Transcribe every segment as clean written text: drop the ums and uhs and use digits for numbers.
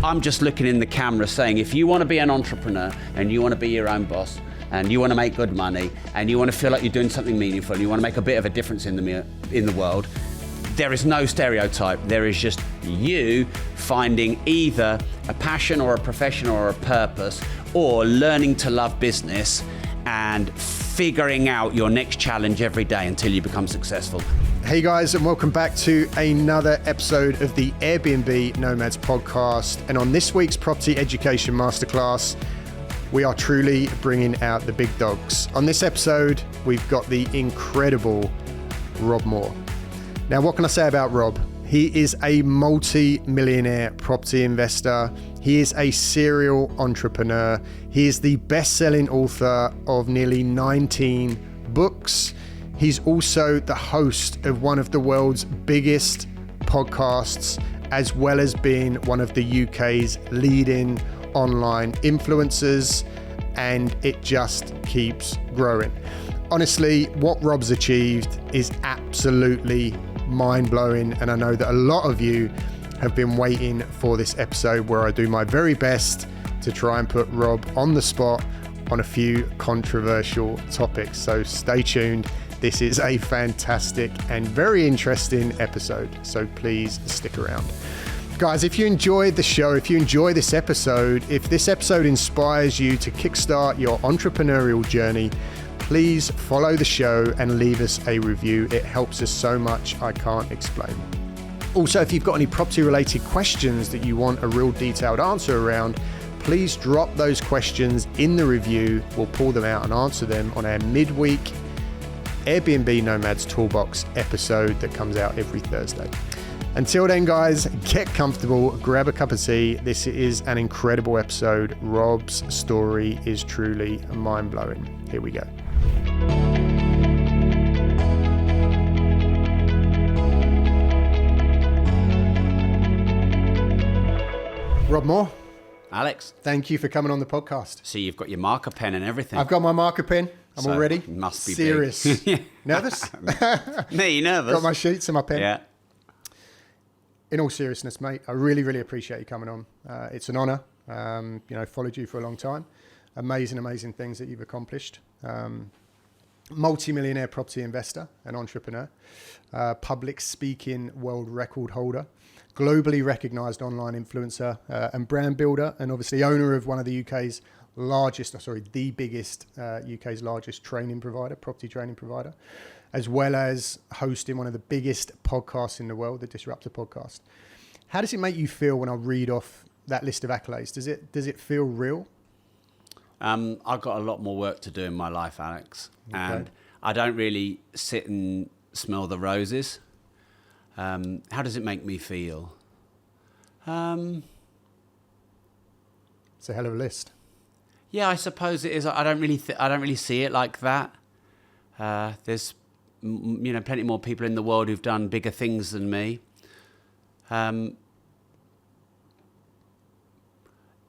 I'm just looking in the camera saying, if you want to be an entrepreneur and you want to be your own boss and you want to make good money and you want to feel like you're doing something meaningful and you want to make a bit of a difference in the world, there is no stereotype. There is just you finding either a passion or a profession or a purpose, or learning to love business and figuring out your next challenge every day until you become successful. Hey guys, and welcome back to another episode of the Airbnb Nomads podcast. And on this week's Property Education Masterclass, we are truly bringing out the big dogs. On this episode, we've got the incredible Rob Moore. Now, what can I say about Rob? He is a multi-millionaire property investor. He is a serial entrepreneur. He is the best-selling author of nearly 19 books. He's also the host of one of the world's biggest podcasts, as well as being one of the UK's leading online influencers, and it just keeps growing. Honestly, what Rob's achieved is absolutely mind-blowing, and I know that a lot of you have been waiting for this episode where I do my very best to try and put Rob on the spot on a few controversial topics. So stay tuned. This is a fantastic and very interesting episode, so please stick around. Guys, if you enjoyed the show, if you enjoy this episode, if this episode inspires you to kickstart your entrepreneurial journey, please follow the show and leave us a review. It helps us so much, I can't explain. Also, if you've got any property related questions that you want a real detailed answer around, please drop those questions in the review. We'll pull them out and answer them on our midweek Airbnb Nomads Toolbox episode that comes out every Thursday. Until then, guys, get comfortable, grab a cup of tea. This is an incredible episode. Rob's story is truly mind-blowing. Here we go. Rob Moore. Alex. Thank you for coming on the podcast. See, you've got your marker pen and everything. I've got my marker pen. I'm all ready. Must be serious. Nervous? Me, nervous. Got my sheets and my pen. Yeah. In all seriousness, mate, I really, really appreciate you coming on. It's an honor. Followed you for a long time. Amazing things that you've accomplished. Multi-millionaire property investor and entrepreneur. Public speaking world record holder. Globally recognized online influencer and brand builder, and obviously owner of one of the the biggest UK's largest training provider, property training provider, as well as hosting one of the biggest podcasts in the world, the Disruptor podcast. How does it make you feel when I read off that list of accolades? Does it feel real? I've got a lot more work to do in my life, Alex, and I don't really sit and smell the roses. How does it make me feel? It's a hell of a list. Yeah, I suppose it is. I don't really see it like that. There's, plenty more people in the world who've done bigger things than me.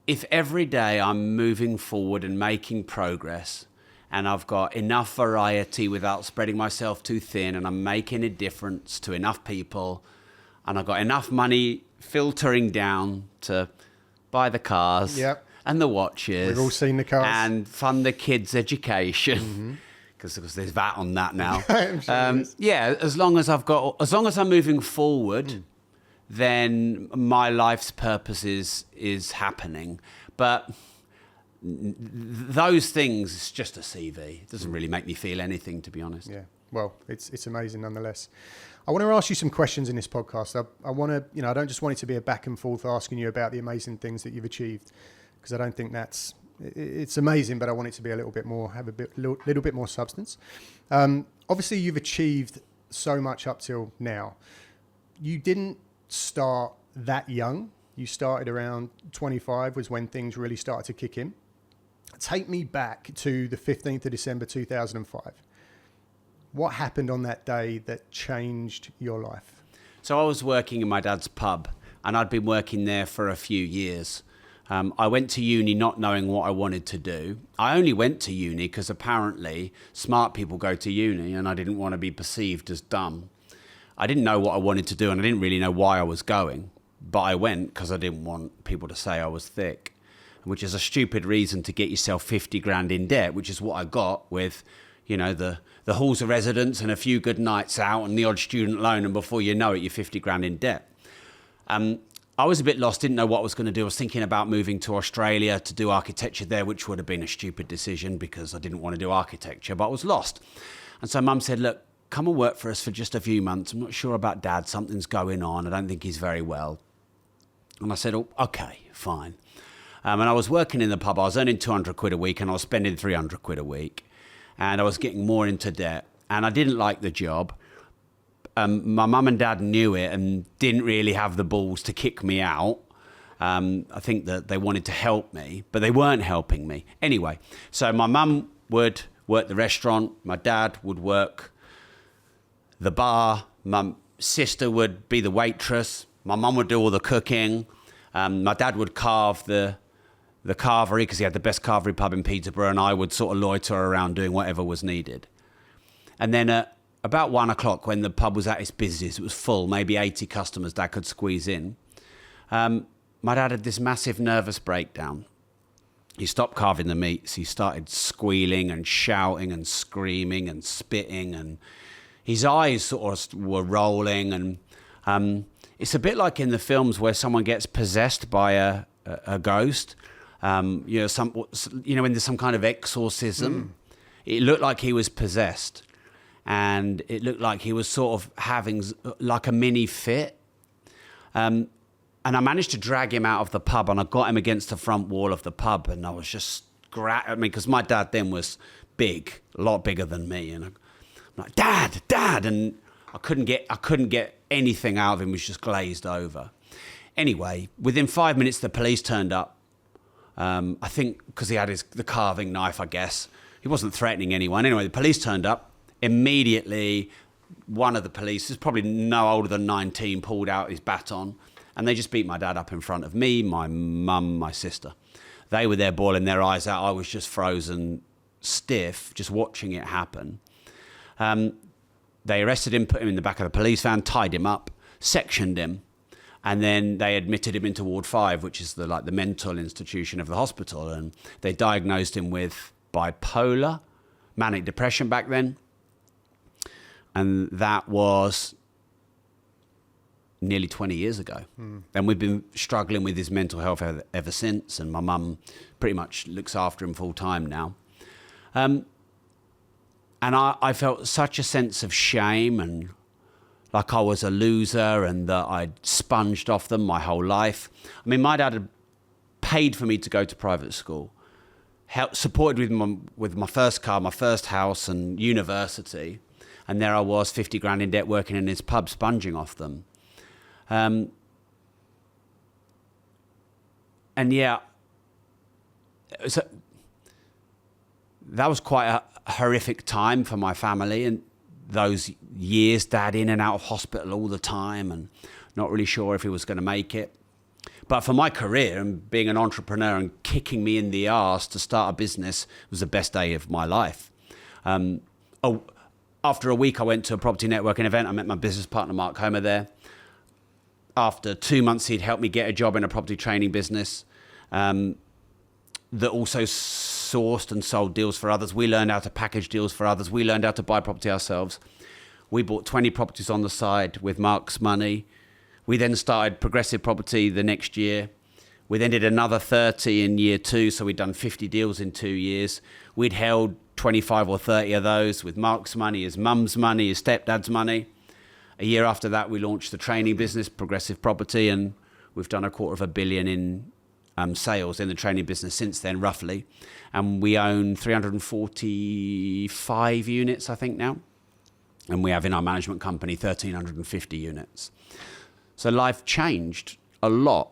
If every day I'm moving forward and making progress, and I've got enough variety without spreading myself too thin, and I'm making a difference to enough people, and I've got enough money filtering down to buy the cars. Yep. And the watches. We've all seen the cars. And fund the kids' education. Because there's VAT on that now. I'm sure yeah, as long as I'm moving forward, then my life's purpose is happening. But those things, it's just a CV. It doesn't really make me feel anything, to be honest. Yeah. Well, it's amazing nonetheless. I want to ask you some questions in this podcast. I want to, I don't just want it to be a back and forth asking you about the amazing things that you've achieved, because I don't think it's amazing, but I want it to be a little bit more, have a little bit more substance. Obviously, you've achieved so much up till now. You didn't start that young. You started around 25 was when things really started to kick in. Take me back to the 15th of December 2005. What happened on that day that changed your life? So I was working in my dad's pub, and I'd been working there for a few years. I went to uni not knowing what I wanted to do. I only went to uni because apparently smart people go to uni, and I didn't want to be perceived as dumb. I didn't know what I wanted to do, and I didn't really know why I was going. but I went because I didn't want people to say I was thick, which is a stupid reason to get yourself 50 grand in debt, which is what I got with, you know, the halls of residence and a few good nights out and the odd student loan. And before you know it, you're 50 grand in debt. I was a bit lost, didn't know what I was going to do. I was thinking about moving to Australia to do architecture there, which would have been a stupid decision because I didn't want to do architecture, but I was lost. And so Mum said, look, come and work for us for just a few months. I'm not sure about Dad. Something's going on. I don't think he's very well. And I said, oh, okay, fine. And I was working in the pub. I was earning 200 quid a week and I was spending 300 quid a week. And I was getting more into debt. And I didn't like the job. My mum and dad knew it and didn't really have the balls to kick me out. I think that they wanted to help me, but they weren't helping me. Anyway, so my mum would work the restaurant. My dad would work the bar. My sister would be the waitress. My mum would do all the cooking. My dad would carve the carvery because he had the best carvery pub in Peterborough, and I would sort of loiter around doing whatever was needed. And then about 1 o'clock, when the pub was at its busiest, it was full, maybe 80 customers Dad could squeeze in. My dad had this massive nervous breakdown. He stopped carving the meats. He started squealing and shouting and screaming and spitting, and his eyes sort of were rolling. And it's a bit like in the films where someone gets possessed by a ghost. When there's some kind of exorcism. It looked like he was possessed. And it looked like he was sort of having like a mini fit. And I managed to drag him out of the pub, and I got him against the front wall of the pub, and I was just because my dad then was big, a lot bigger than me, and I'm like, Dad, and I couldn't get anything out of him. He was just glazed over. Anyway, within 5 minutes, the police turned up. I think because he had the carving knife, I guess. He wasn't threatening anyone. Anyway, the police turned up. Immediately, one of the police, who's probably no older than 19, pulled out his baton, and they just beat my dad up in front of me, my mum, my sister. They were there bawling their eyes out. I was just frozen stiff, just watching it happen. They arrested him, put him in the back of the police van, tied him up, sectioned him, and then they admitted him into Ward 5, which is the mental institution of the hospital, and they diagnosed him with bipolar, manic depression back then. And that was nearly 20 years ago. And we've been struggling with his mental health ever since. And my mum pretty much looks after him full time now. And I felt such a sense of shame and like I was a loser and that I'd sponged off them my whole life. I mean, my dad had paid for me to go to private school, supported with my first car, my first house and university. And there I was, 50 grand in debt, working in his pub, sponging off them. And yeah, that was quite a horrific time for my family. And those years, Dad in and out of hospital all the time and not really sure if he was going to make it. But for my career and being an entrepreneur and kicking me in the arse to start a business was the best day of my life. After a week, I went to a property networking event. I met my business partner, Mark Homer, there. After 2 months, he'd helped me get a job in a property training business that also sourced and sold deals for others. We learned how to package deals for others. We learned how to buy property ourselves. We bought 20 properties on the side with Mark's money. We then started Progressive Property the next year. We then did another 30 in year 2, so we'd done 50 deals in 2 years. We'd held 25 or 30 of those with Mark's money, his mum's money, his stepdad's money. A year after that, we launched the training business, Progressive Property, and we've done $250 million in sales in the training business since then, roughly. And we own 345 units, I think, now. And we have in our management company 1,350 units. So life changed a lot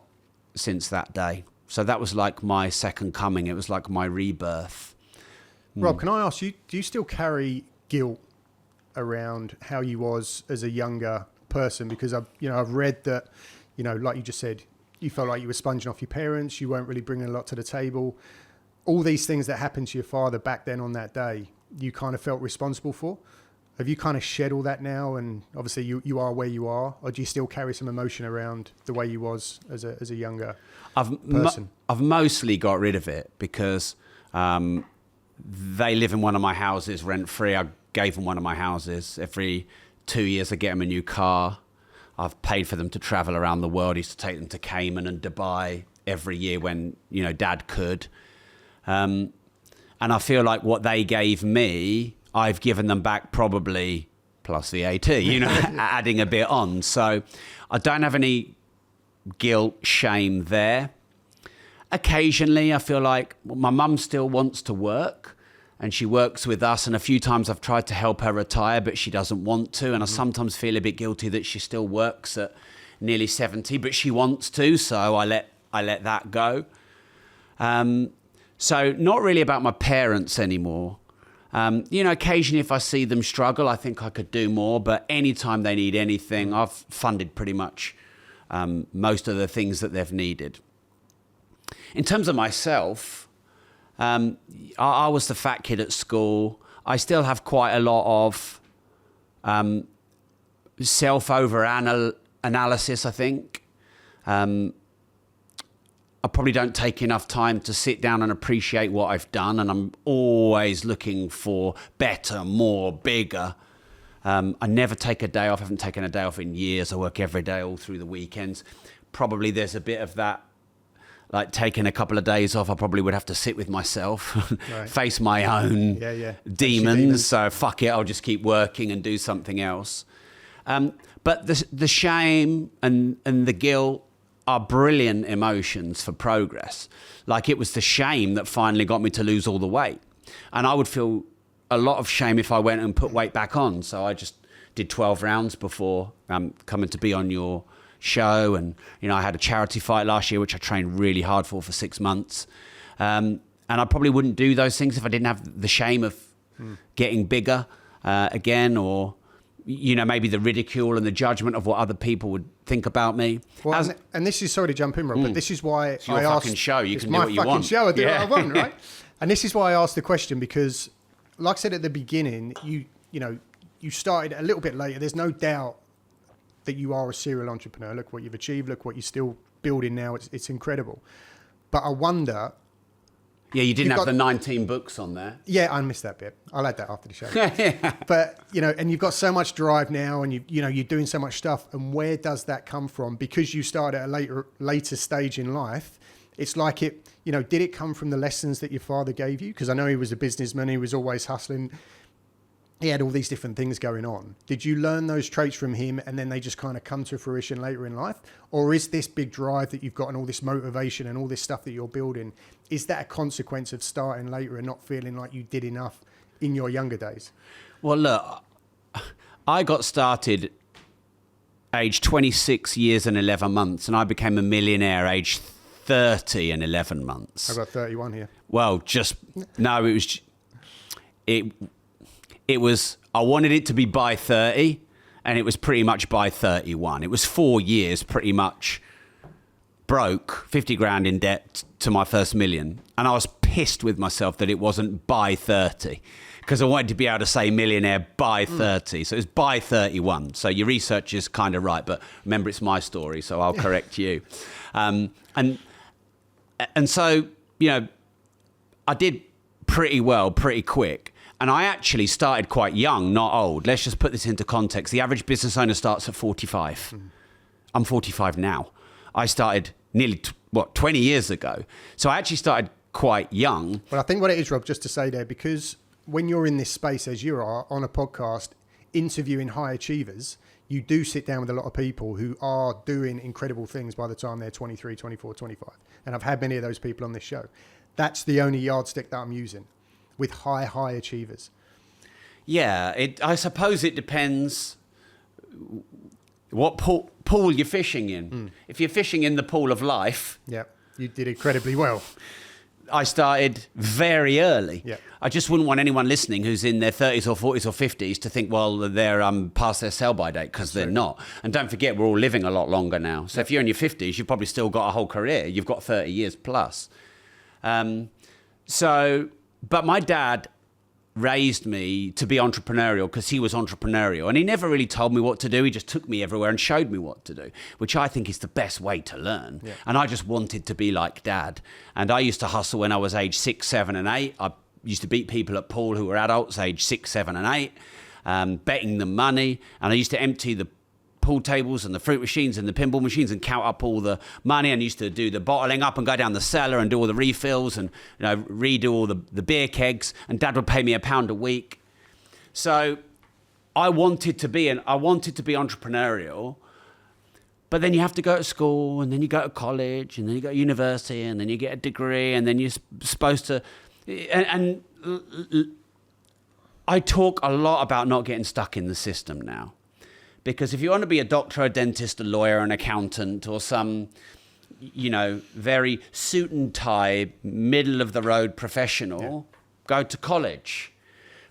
since that day. So that was like my second coming. It was like my rebirth. Rob, can I ask you, do you still carry guilt around how you was as a younger person? Because I've read that, like you just said, you felt like you were sponging off your parents. You weren't really bringing a lot to the table. All these things that happened to your father back then on that day, you kind of felt responsible for. Have you kind of shed all that now? And obviously you are where you are, or do you still carry some emotion around the way you was as a younger person? I've mostly got rid of it because they live in one of my houses rent free. I gave them one of my houses. Every 2 years I get them a new car. I've paid for them to travel around the world. I used to take them to Cayman and Dubai every year when, Dad could. And I feel like what they gave me, I've given them back probably plus VAT, adding a bit on. So I don't have any guilt, shame there. Occasionally, I feel like my mum still wants to work and she works with us. And a few times I've tried to help her retire, but she doesn't want to. And I sometimes feel a bit guilty that she still works at nearly 70, but she wants to. So I let that go. So not really about my parents anymore. Occasionally if I see them struggle, I think I could do more. But anytime they need anything, I've funded pretty much most of the things that they've needed. In terms of myself, I was the fat kid at school. I still have quite a lot of self-over-analysis, I think. I probably don't take enough time to sit down and appreciate what I've done, and I'm always looking for better, more, bigger. I never take a day off. I haven't taken a day off in years. I work every day all through the weekends. Probably there's a bit of that, like taking a couple of days off, I probably would have to sit with myself, right. Face my own demons. So fuck it, I'll just keep working and do something else. But the shame and the guilt are brilliant emotions for progress. Like it was the shame that finally got me to lose all the weight. And I would feel a lot of shame if I went and put weight back on. So I just did 12 rounds before coming to be on your show. And, I had a charity fight last year, which I trained really hard for 6 months. And I probably wouldn't do those things if I didn't have the shame of getting bigger again, or, maybe the ridicule and the judgment of what other people would think about me. Well, and this is, sorry to jump in, Rob, but this is why it's your fucking show. You can do what you want. It's my fucking show. I do what I want, right? And this is why I asked the question, because like I said at the beginning, you started a little bit later. There's no doubt that you are a serial entrepreneur. Look what you've achieved. Look what you're still building now. It's incredible. But I wonder... Yeah, you didn't have the 19 books on there. Yeah, I missed that bit. I'll add that after the show. But, and you've got so much drive now, and you're doing so much stuff. And where does that come from? Because you started at a later stage in life, it's like it, did it come from the lessons that your father gave you? Because I know he was a businessman. He was always hustling. He had all these different things going on. Did you learn those traits from him and then they just kind of come to fruition later in life? Or is this big drive that you've got and all this motivation and all this stuff that you're building, is that a consequence of starting later and not feeling like you did enough in your younger days? Well, look, I got started age 26 years and 11 months, and I became a millionaire age 30 and 11 months. I got 31 here. Well, it was, I wanted it to be by 30, and it was pretty much by 31. It was 4 years pretty much broke, 50 grand in debt to my first million. And I was pissed with myself that it wasn't by 30, because I wanted to be able to say millionaire by 30. So it was by 31. So your research is kind of right, but remember, it's my story, so I'll correct you. And so, I did pretty well, pretty quick. And I actually started quite young, not old. Let's just put this into context. The average business owner starts at 45. I'm 45 now. I started nearly, 20 years ago. So I actually started quite young. Well, I think what it is, Rob, just to say there, because when you're in this space, as you are, on a podcast, interviewing high achievers, you do sit down with a lot of people who are doing incredible things by the time they're 23, 24, 25. And I've had many of those people on this show. That's the only yardstick that I'm using, with high achievers. Yeah, I suppose it depends what pool you're fishing in. If you're fishing in the pool of life... Yeah, you did incredibly well. I started very early. Yeah. I just wouldn't want anyone listening who's in their 30s or 40s or 50s to think, well, they're past their sell-by date, because they're not. And don't forget, we're all living a lot longer now. So if you're in your 50s, you've probably still got a whole career. You've got 30 years plus. But my dad raised me to be entrepreneurial because he was entrepreneurial, and he never really told me what to do. He just took me everywhere and showed me what to do, which I think is the best way to learn. Yeah. And I just wanted to be like Dad. And I used to hustle when I was age 6, 7 and 8. I used to beat people at pool who were adults, age 6, 7 and 8, betting them money. And I used to empty the pool tables and the fruit machines and the pinball machines and count up all the money, and used to do the bottling up and go down the cellar and do all the refills and redo all the beer kegs, and Dad would pay me £1 a week. So I wanted to be entrepreneurial, but then you have to go to school, and then you go to college, and then you go to university, and then you get a degree, and then you're supposed to and I talk a lot about not getting stuck in the system now. Because if you want to be a doctor, a dentist, a lawyer, an accountant, or some, very suit and tie, middle of the road professional, go to college.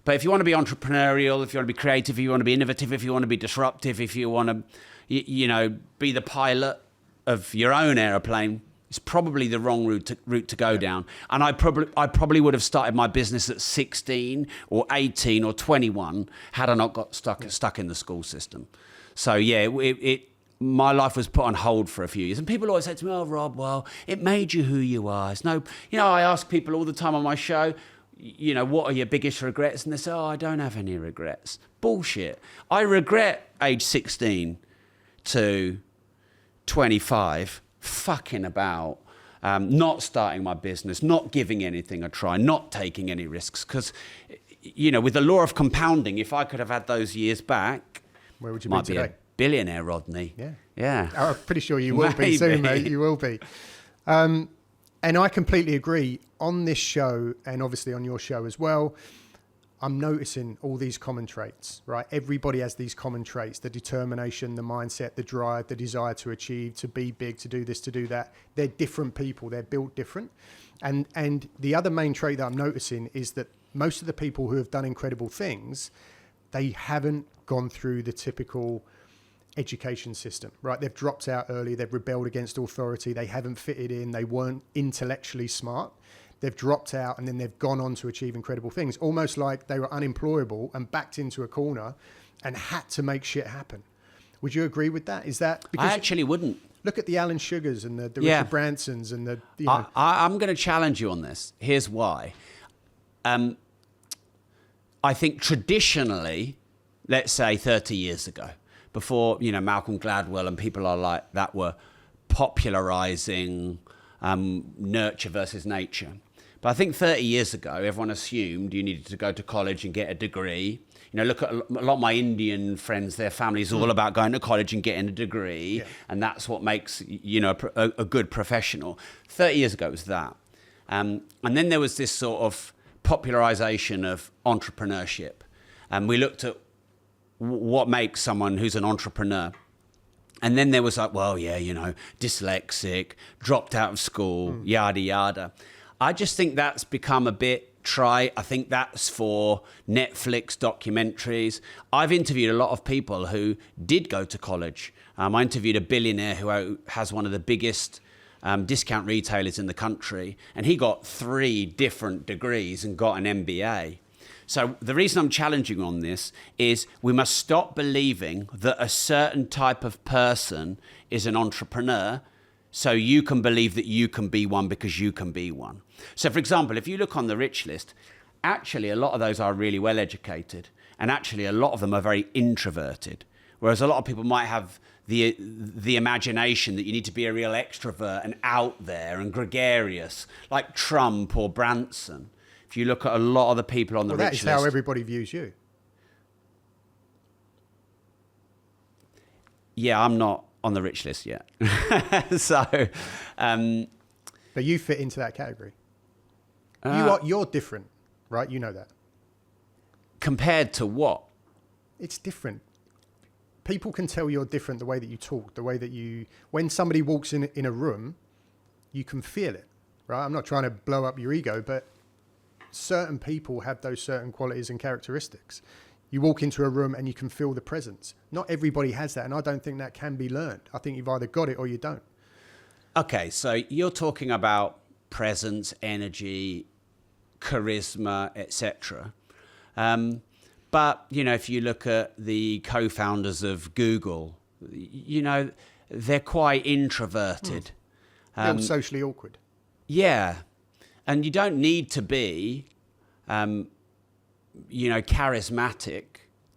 But if you want to be entrepreneurial, if you want to be creative, if you want to be innovative, if you want to be disruptive, if you want to, be the pilot of your own airplane, it's probably the wrong route to go down. And I probably would have started my business at 16 or 18 or 21 had I not got stuck in the school system. So my life was put on hold for a few years. And people always say to me, "Oh, Rob, well, it made you who you are." It's no, I ask people all the time on my show, what are your biggest regrets? And they say, "Oh, I don't have any regrets." Bullshit. I regret age 16 to 25 fucking about, not starting my business, not giving anything a try, not taking any risks. Because, with the law of compounding, if I could have had those years back, where would you be today? A billionaire, Rodney. Yeah. I'm pretty sure you will be soon, mate. You will be. And I completely agree. On this show, and obviously on your show as well, I'm noticing all these common traits, right? Everybody has these common traits: the determination, the mindset, the drive, the desire to achieve, to be big, to do this, to do that. They're different people. They're built different. And the other main trait that I'm noticing is that most of the people who have done incredible things, they haven't gone through the typical education system, right? They've dropped out early. They've rebelled against authority. They haven't fitted in. They weren't intellectually smart. They've dropped out, and then they've gone on to achieve incredible things, almost like they were unemployable and backed into a corner and had to make shit happen. Would you agree with that? Is that because I actually wouldn't. Look at the Alan Sugars and the Richard Bransons and the. I'm going to challenge you on this. Here's why. I think traditionally, let's say 30 years ago, before Malcolm Gladwell and people are like that were popularizing nurture versus nature. But I think 30 years ago, everyone assumed you needed to go to college and get a degree. Look at a lot of my Indian friends, their families all about going to college and getting a degree. Yeah. And that's what makes, a good professional. 30 years ago it was that. And then there was this sort of popularization of entrepreneurship. And we looked at what makes someone who's an entrepreneur. And then there was like, well, dyslexic, dropped out of school, yada, yada. I just think that's become a bit trite. I think that's for Netflix documentaries. I've interviewed a lot of people who did go to college. I interviewed a billionaire who has one of the biggest discount retailers in the country, and he got 3 different degrees and got an MBA. So the reason I'm challenging on this is we must stop believing that a certain type of person is an entrepreneur, so you can believe that you can be one because you can be one. So, for example, if you look on the rich list, actually a lot of those are really well educated, and actually a lot of them are very introverted, whereas a lot of people might have the imagination that you need to be a real extrovert and out there and gregarious, like Trump or Branson. If you look at a lot of the people on the rich list... that is how everybody views you. Yeah, I'm not on the rich list yet. So... but you fit into that category. You're different, right? You know that. Compared to what? It's different. People can tell you're different the way that you talk, the way that you... When somebody walks in a room, you can feel it, right? I'm not trying to blow up your ego, but certain people have those certain qualities and characteristics. You walk into a room and you can feel the presence. Not everybody has that, and I don't think that can be learned. I think you've either got it or you don't. Okay, so you're talking about presence, energy, charisma, etc. But, if you look at the co-founders of Google, they're quite introverted. They're all socially awkward. Yeah. And you don't need to be, charismatic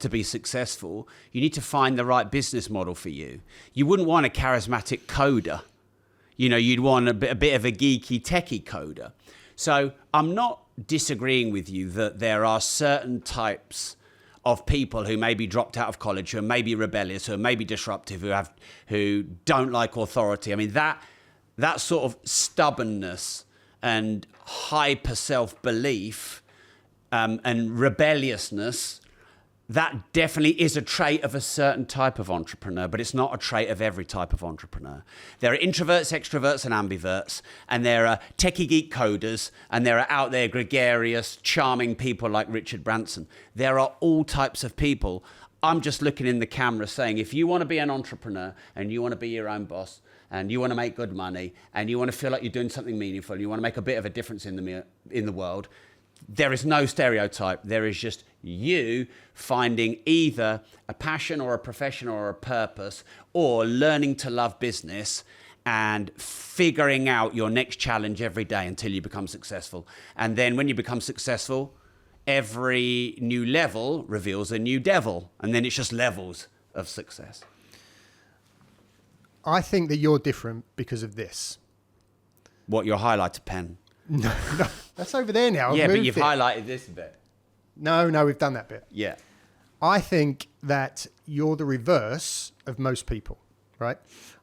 to be successful. You need to find the right business model for you. You wouldn't want a charismatic coder. You'd want a bit of a geeky, techie coder. So I'm not disagreeing with you that there are certain types of people who maybe dropped out of college, who are maybe rebellious, who are maybe disruptive, who don't like authority. I mean, that sort of stubbornness and hyper self-belief and rebelliousness, that definitely is a trait of a certain type of entrepreneur, but it's not a trait of every type of entrepreneur. There are introverts, extroverts, and ambiverts, and there are techie geek coders, and there are out there gregarious, charming people like Richard Branson. There are all types of people. I'm just looking in the camera saying, if you want to be an entrepreneur and you want to be your own boss, and you want to make good money, and you want to feel like you're doing something meaningful, and you want to make a bit of a difference in the world, there is no stereotype. There is just you finding either a passion or a profession or a purpose, or learning to love business and figuring out your next challenge every day until you become successful. And then when you become successful, every new level reveals a new devil, and then it's just levels of success. I think that you're different because of this. What, your highlighter pen? No, that's over there now. Yeah, but you've highlighted this bit. No, we've done that bit. Yeah. I think that you're the reverse of most people, right?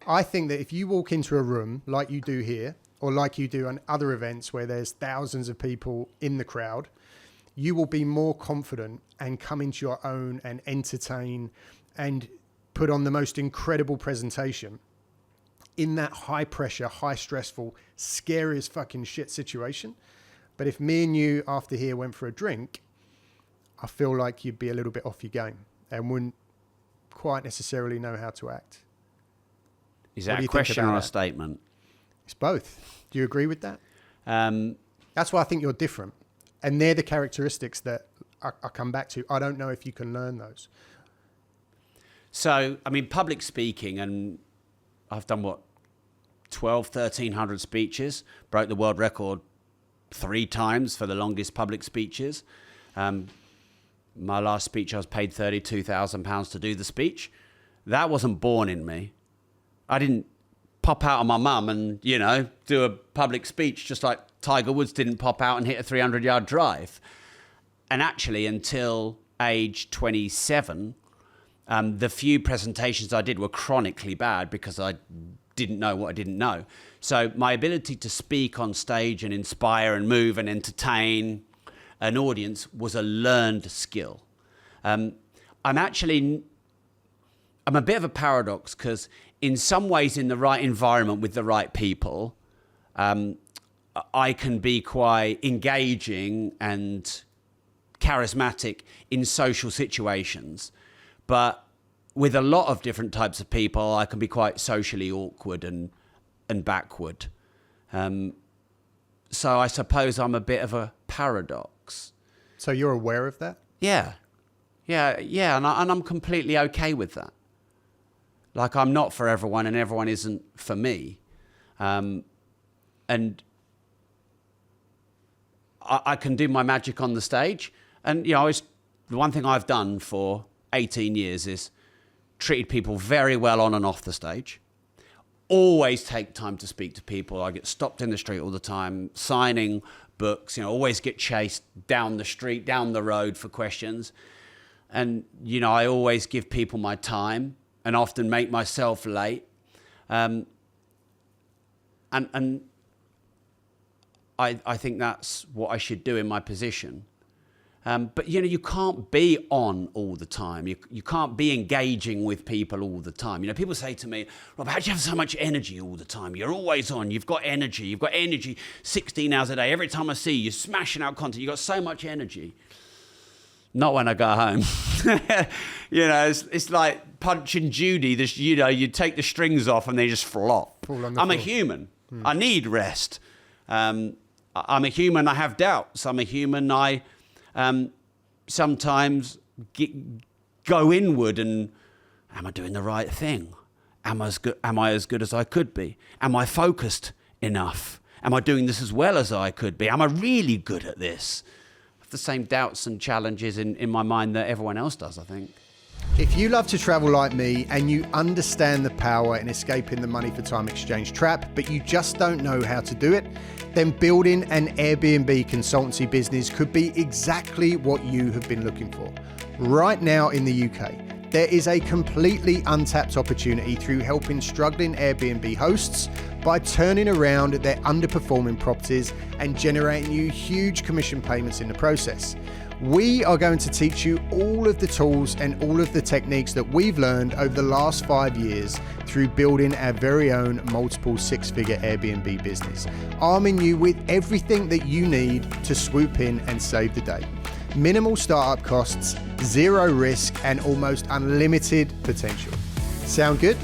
I think that if you walk into a room like you do here, or like you do on other events where there's thousands of people in the crowd, you will be more confident and come into your own and entertain and put on the most incredible presentation in that high pressure, high stressful, scary as fucking shit situation. But if me and you after here went for a drink, I feel like you'd be a little bit off your game and wouldn't quite necessarily know how to act. Is that a question or a statement? It's both. Do you agree with that? That's why I think you're different. And they're the characteristics that I come back to. I don't know if you can learn those. So, I mean, public speaking, and I've done 1,300 speeches, broke the world record 3 times for the longest public speeches. My last speech, I was paid £32,000 to do the speech. That wasn't born in me. I didn't pop out on my mum and, do a public speech just like Tiger Woods didn't pop out and hit a 300-yard drive. And actually, until age 27, the few presentations I did were chronically bad because I didn't know what I didn't know. So my ability to speak on stage and inspire and move and entertain an audience was a learned skill. I'm a bit of a paradox because in some ways in the right environment with the right people, I can be quite engaging and charismatic in social situations. But with a lot of different types of people, I can be quite socially awkward and backward. So I suppose I'm a bit of a paradox. So you're aware of that? Yeah. And I'm completely okay with that. Like, I'm not for everyone and everyone isn't for me. And I can do my magic on the stage. And, the one thing I've done for 18 years is treated people very well on and off the stage. Always take time to speak to people. I get stopped in the street all the time, signing books, always get chased down the street, down the road for questions. And, I always give people my time and often make myself late. And I think that's what I should do in my position. But, you can't be on all the time. You can't be engaging with people all the time. People say to me, Rob, how do you have so much energy all the time? You're always on. You've got energy 16 hours a day. Every time I see you, you're smashing out content. You've got so much energy. Not when I go home. It's like Punch and Judy. You take the strings off and they just flop. I'm a human. I need rest. I'm a human. I have doubts. I'm a human. sometimes go inward and, am I doing the right thing? Am I as good as I could be? Am I focused enough? Am I doing this as well as I could be? Am I really good at this? I have the same doubts and challenges in my mind that everyone else does, I think. If you love to travel like me and you understand the power in escaping the money for time exchange trap, but you just don't know how to do it, then building an Airbnb consultancy business could be exactly what you have been looking for. Right now in the UK, there is a completely untapped opportunity through helping struggling Airbnb hosts by turning around their underperforming properties and generating you huge commission payments in the process. We are going to teach you all of the tools and all of the techniques that we've learned over the last 5 years through building our very own multiple six-figure Airbnb business, arming you with everything that you need to swoop in and save the day. Minimal startup costs, zero risk, and almost unlimited potential. Sound good?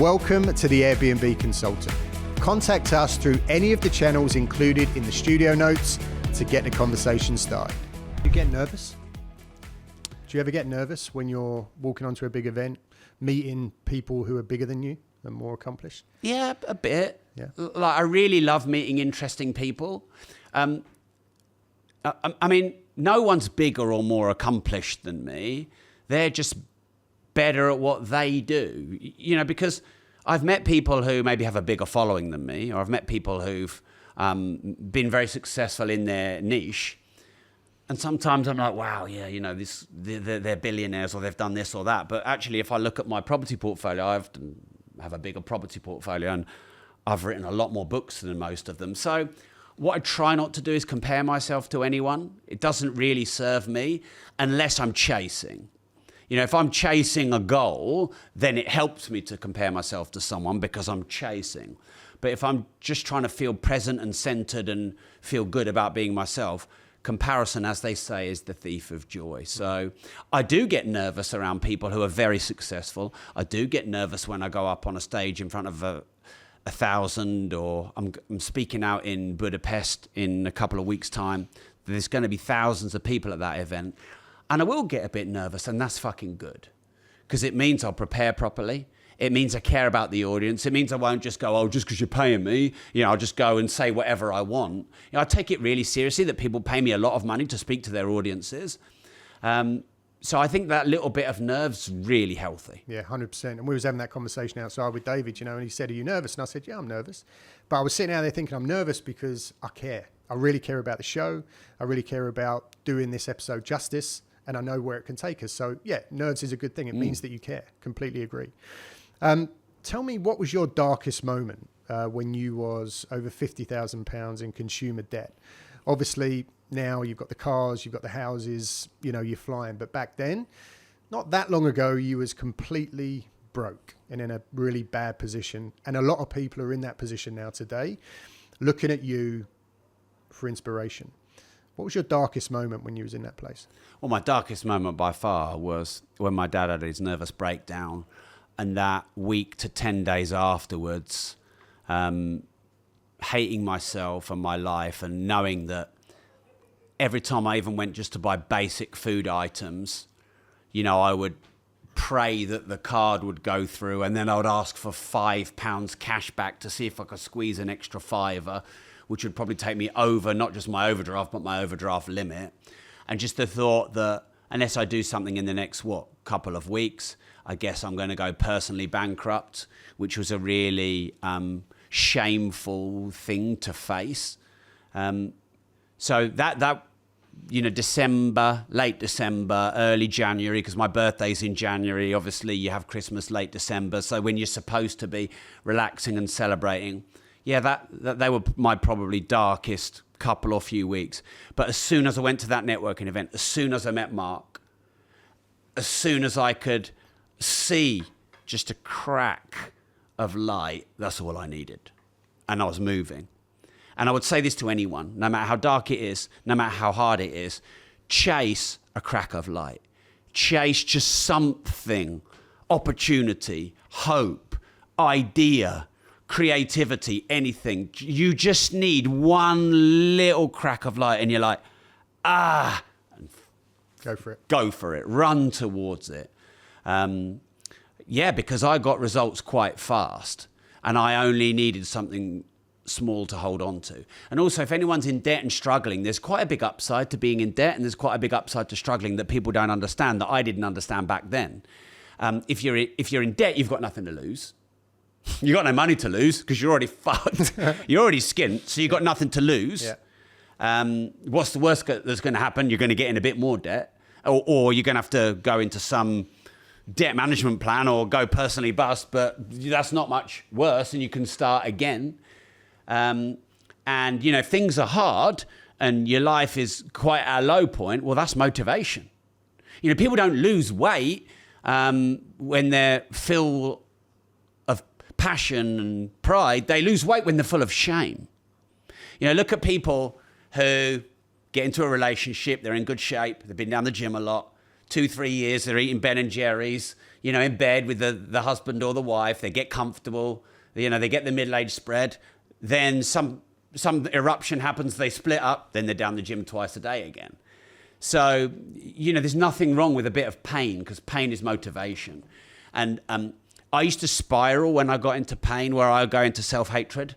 Welcome to the Airbnb Consultant. Contact us through any of the channels included in the studio notes to get the conversation started. Do you get nervous? Do you ever get nervous when you're walking onto a big event, meeting people who are bigger than you and more accomplished? Yeah, a bit. Yeah. Like, I really love meeting interesting people. I mean, no one's bigger or more accomplished than me. They're just better at what they do. You know, because I've met people who maybe have a bigger following than me, or I've met people who've been very successful in their niche. And sometimes I'm like, wow, yeah, you know, they're billionaires or they've done this or that. But actually, if I look at my property portfolio, I have a bigger property portfolio and I've written a lot more books than most of them. So what I try not to do is compare myself to anyone. It doesn't really serve me unless I'm chasing. You know, if I'm chasing a goal, then it helps me to compare myself to someone because I'm chasing. But if I'm just trying to feel present and centered and feel good about being myself, comparison, as they say, is the thief of joy. So I do get nervous around people who are very successful. I do get nervous when I go up on a stage in front of a 1,000, or I'm speaking out in Budapest in a couple of weeks' time. There's going to be thousands of people at that event. And I will get a bit nervous, and that's fucking good. Because it means I'll prepare properly. It means I care about the audience. It means I won't just go, oh, just because you're paying me, you know, I'll just go and say whatever I want. You know, I take it really seriously that people pay me a lot of money to speak to their audiences. So I think that little bit of nerve's really healthy. Yeah, 100%. And we was having that conversation outside with David, you know, and he said, are you nervous? And I said, yeah, I'm nervous. But I was sitting out there thinking I'm nervous because I care. I really care about the show. I really care about doing this episode justice, and I know where it can take us. So yeah, nerves is a good thing. It means that you care. Completely agree. Tell me, what was your darkest moment when you was over £50,000 in consumer debt? Obviously, now you've got the cars, you've got the houses, you know, you're flying. But back then, not that long ago, you was completely broke and in a really bad position. And a lot of people are in that position now today, looking at you for inspiration. What was your darkest moment when you was in that place? Well, my darkest moment by far was when my dad had his nervous breakdown. And that week to 10 days afterwards, hating myself and my life, and knowing that every time I even went just to buy basic food items, you know, I would pray that the card would go through, and then I would ask for £5 cash back to see if I could squeeze an extra fiver, which would probably take me over, not just my overdraft, but my overdraft limit. And just the thought that unless I do something in the next, couple of weeks, I guess I'm going to go personally bankrupt, which was a really shameful thing to face. So that you know, December, late December, early January, because my birthday's in January. Obviously, you have Christmas late December. So when you're supposed to be relaxing and celebrating, yeah, that they were my probably darkest couple or few weeks. But as soon as I went to that networking event, as soon as I met Mark, as soon as I could see just a crack of light, that's all I needed. And I was moving. And I would say this to anyone, no matter how dark it is, no matter how hard it is, chase a crack of light. Chase just something, opportunity, hope, idea, creativity, anything. You just need one little crack of light and you're like, and Go for it. Go for it. Run towards it. Because I got results quite fast, and I only needed something small to hold on to. And also, if anyone's in debt and struggling, there's quite a big upside to being in debt, and there's quite a big upside to struggling that people don't understand, that I didn't understand back then. If you're in debt, you've got nothing to lose. You've got no money to lose because you're already fucked. You're already skint, so you've got nothing to lose. Yeah. What's the worst that's going to happen? You're going to get in a bit more debt, or you're going to have to go into some debt management plan or go personally bust, but that's not much worse, and you can start again. And, if things are hard and your life is quite at a low point, well, that's motivation. People don't lose weight when they're full of passion and pride. They lose weight when they're full of shame. Look at people who get into a relationship, they're in good shape, they've been down the gym a lot, 2-3 years, they're eating Ben and Jerry's, in bed with the husband or the wife, they get comfortable, they get the middle-aged spread, then some eruption happens, they split up, then they're down the gym twice a day again. So, there's nothing wrong with a bit of pain, because pain is motivation. And I used to spiral when I got into pain, where I would go into self-hatred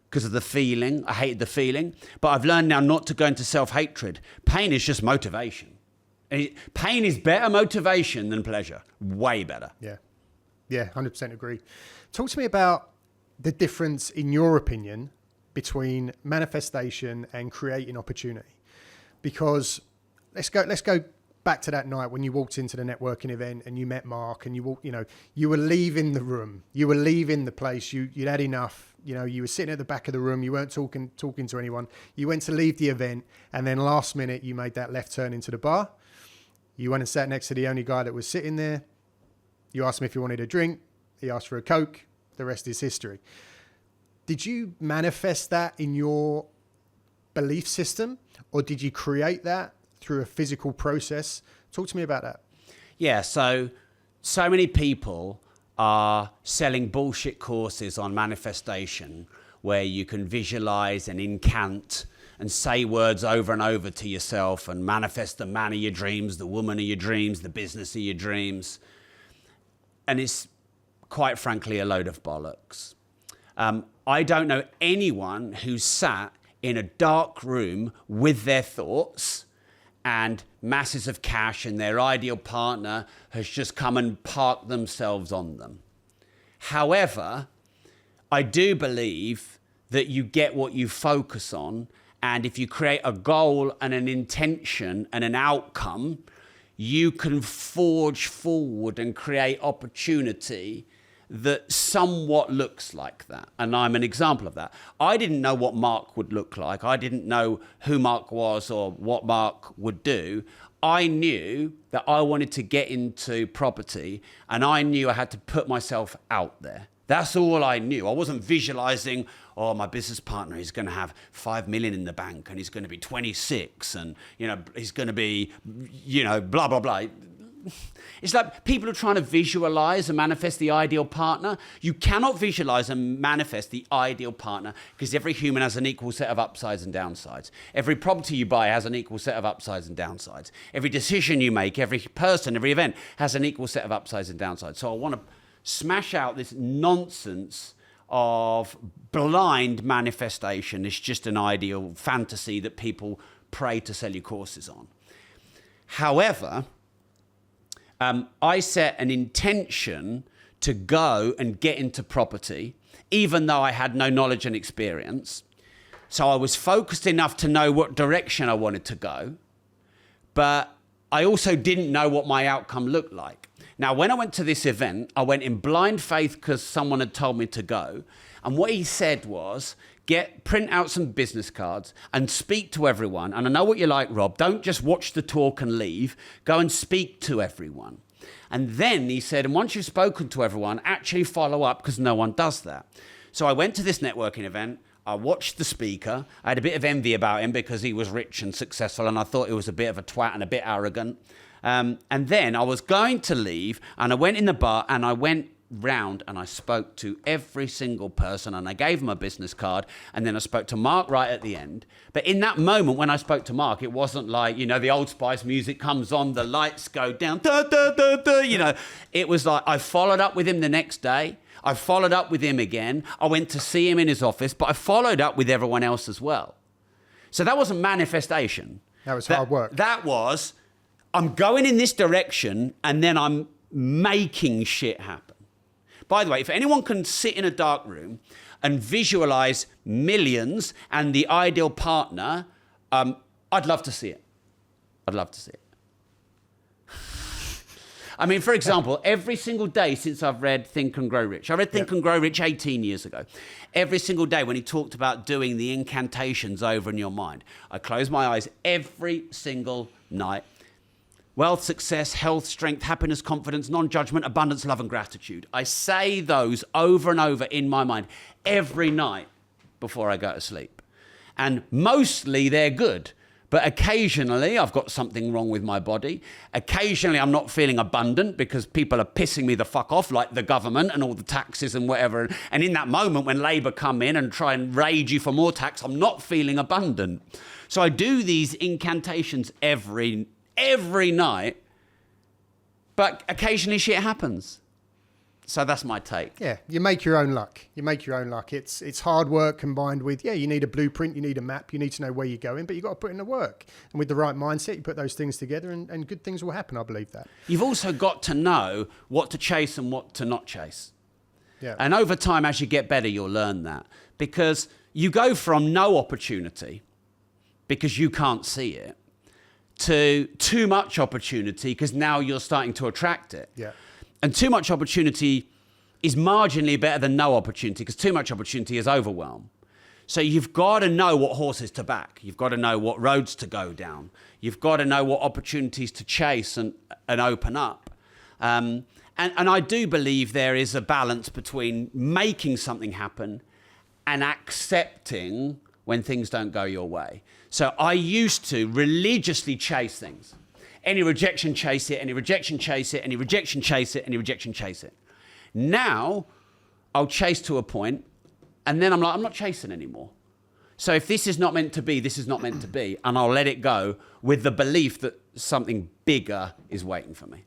because of the feeling. I hated the feeling. But I've learned now not to go into self-hatred. Pain is just motivation. Pain is better motivation than pleasure. Way better. Yeah. Yeah, 100% agree. Talk to me about the difference, in your opinion, between manifestation and creating opportunity. Because let's go back to that night when you walked into the networking event and you met Mark, and you were leaving the room, you were leaving the place, you'd had enough, you were sitting at the back of the room, you weren't talking to anyone, you went to leave the event, and then last minute you made that left turn into the bar. You went and sat next to the only guy that was sitting there. You asked him if he wanted a drink. He asked for a Coke. The rest is history. Did you manifest that in your belief system, or did you create that through a physical process? Talk to me about that. Yeah, so many people are selling bullshit courses on manifestation where you can visualize and incant and say words over and over to yourself and manifest the man of your dreams, the woman of your dreams, the business of your dreams. And it's quite frankly a load of bollocks. I don't know anyone who's sat in a dark room with their thoughts and masses of cash, and their ideal partner has just come and parked themselves on them. However, I do believe that you get what you focus on, and if you create a goal and an intention and an outcome, you can forge forward and create opportunity that somewhat looks like that. And I'm an example of that. I didn't know what Mark would look like. I didn't know who Mark was or what Mark would do. I knew that I wanted to get into property, and I knew I had to put myself out there. That's all I knew. I wasn't visualizing, my business partner is going to have 5 million in the bank, and he's going to be 26, and, he's going to be, blah, blah, blah. It's like people are trying to visualize and manifest the ideal partner. You cannot visualize and manifest the ideal partner, because every human has an equal set of upsides and downsides. Every property you buy has an equal set of upsides and downsides. Every decision you make, every person, every event has an equal set of upsides and downsides. So I want to smash out this nonsense of blind manifestation. It's just an ideal fantasy that people pray to sell you courses on. However, I set an intention to go and get into property, even though I had no knowledge and experience. So I was focused enough to know what direction I wanted to go, but I also didn't know what my outcome looked like. Now, when I went to this event, I went in blind faith because someone had told me to go. And what he said was, print out some business cards and speak to everyone. And I know what you're like, Rob. Don't just watch the talk and leave. Go and speak to everyone. And then he said, and once you've spoken to everyone, actually follow up, because no one does that. So I went to this networking event. I watched the speaker. I had a bit of envy about him because he was rich and successful, and I thought he was a bit of a twat and a bit arrogant. And then I was going to leave, and I went in the bar, and I went round and I spoke to every single person and I gave them a business card, and then I spoke to Mark right at the end. But in that moment when I spoke to Mark, it wasn't like, the Old Spice music comes on, the lights go down, da, da, da, da, It was like I followed up with him the next day. I followed up with him again. I went to see him in his office, but I followed up with everyone else as well. So that wasn't manifestation. That was hard work. That was, I'm going in this direction and then I'm making shit happen. By the way, if anyone can sit in a dark room and visualize millions and the ideal partner, I'd love to see it. I'd love to see it. I mean, for example, every single day since I've read Think and Grow Rich, I read Think and Grow Rich 18 years ago. Every single day when he talked about doing the incantations over in your mind, I close my eyes every single night. Wealth, success, health, strength, happiness, confidence, non-judgment, abundance, love, and gratitude. I say those over and over in my mind every night before I go to sleep. And mostly they're good. But occasionally I've got something wrong with my body. Occasionally I'm not feeling abundant because people are pissing me the fuck off, like the government and all the taxes and whatever. And in that moment when Labour come in and try and rage you for more tax, I'm not feeling abundant. So I do these incantations every night, but occasionally shit happens. So that's my take. Yeah, you make your own luck. It's hard work combined with, you need a blueprint, you need a map, you need to know where you're going, but you've got to put in the work. And with the right mindset, you put those things together and good things will happen, I believe that. You've also got to know what to chase and what to not chase. Yeah. And over time, as you get better, you'll learn that. Because you go from no opportunity, because you can't see it, to too much opportunity, because now you're starting to attract it. Yeah. And too much opportunity is marginally better than no opportunity, because too much opportunity is overwhelm. So you've got to know what horses to back. You've got to know what roads to go down. You've got to know what opportunities to chase and open up. And I do believe there is a balance between making something happen and accepting when things don't go your way. So I used to religiously chase things. Any rejection, chase it. Any rejection, chase it. Any rejection, chase it. Any rejection, chase it. Now, I'll chase to a point, and then I'm like, I'm not chasing anymore. So if this is not meant to be, this is not meant to be, and I'll let it go with the belief that something bigger is waiting for me.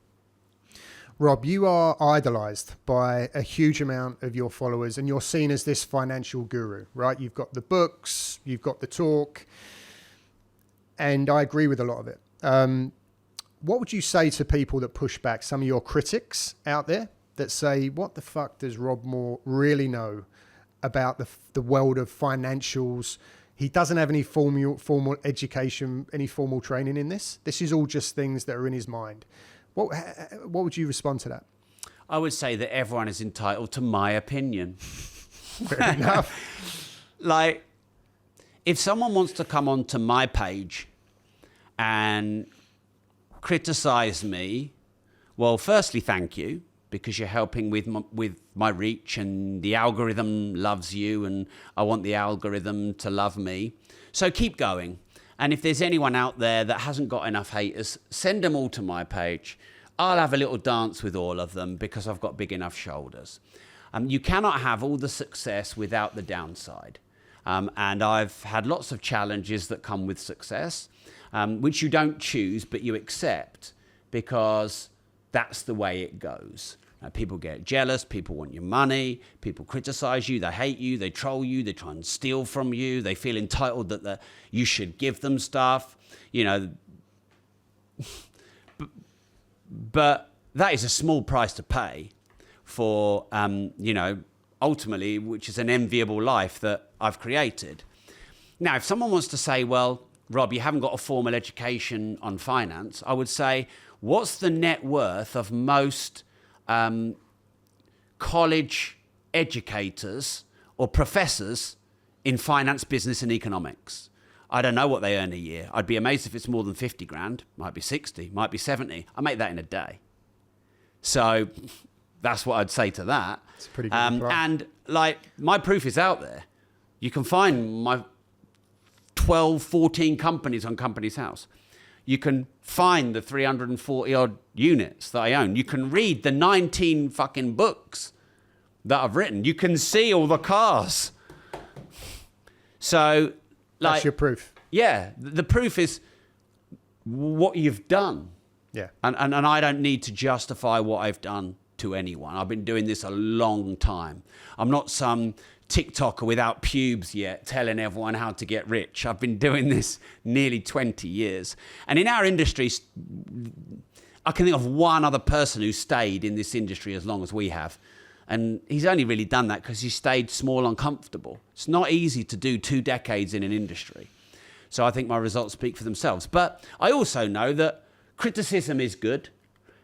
Rob, you are idolized by a huge amount of your followers, and you're seen as this financial guru, right? You've got the books, you've got the talk, and I agree with a lot of it. What would you say to people that push back, some of your critics out there that say, what the fuck does Rob Moore really know about the world of financials? He doesn't have any formal education, any formal training in this. This is all just things that are in his mind. What would you respond to that? I would say that everyone is entitled to my opinion. Fair enough. Like, if someone wants to come onto my page and criticize me, well, firstly, thank you, because you're helping with my reach, and the algorithm loves you, and I want the algorithm to love me. So keep going. And if there's anyone out there that hasn't got enough haters, send them all to my page. I'll have a little dance with all of them because I've got big enough shoulders. You cannot have all the success without the downside. And I've had lots of challenges that come with success, which you don't choose, but you accept because that's the way it goes. People get jealous, people want your money, people criticize you, they hate you, they troll you, they try and steal from you, they feel entitled that you should give them stuff, But that is a small price to pay for, ultimately, which is an enviable life that I've created. Now, if someone wants to say, well, Rob, you haven't got a formal education on finance, I would say, what's the net worth of most college educators or professors in finance, business, and economics? I don't know what they earn a year. I'd be amazed if it's more than 50 grand. Might be 60, might be 70. I make that in a day. So that's what I'd say to that. It's a pretty good reply. And my proof is out there. You can find my 12, 14 companies on Companies House. You can find the 340 odd units that I own. You can read the 19 fucking books that I've written. You can see all the cars. So, like, that's your proof. Yeah, the proof is what you've done. Yeah. And I don't need to justify what I've done to anyone. I've been doing this a long time. I'm not some TikToker without pubes yet telling everyone how to get rich. I've been doing this nearly 20 years. And in our industry, I can think of one other person who stayed in this industry as long as we have. And he's only really done that because he stayed small and comfortable. It's not easy to do 2 decades in an industry. So I think my results speak for themselves. But I also know that criticism is good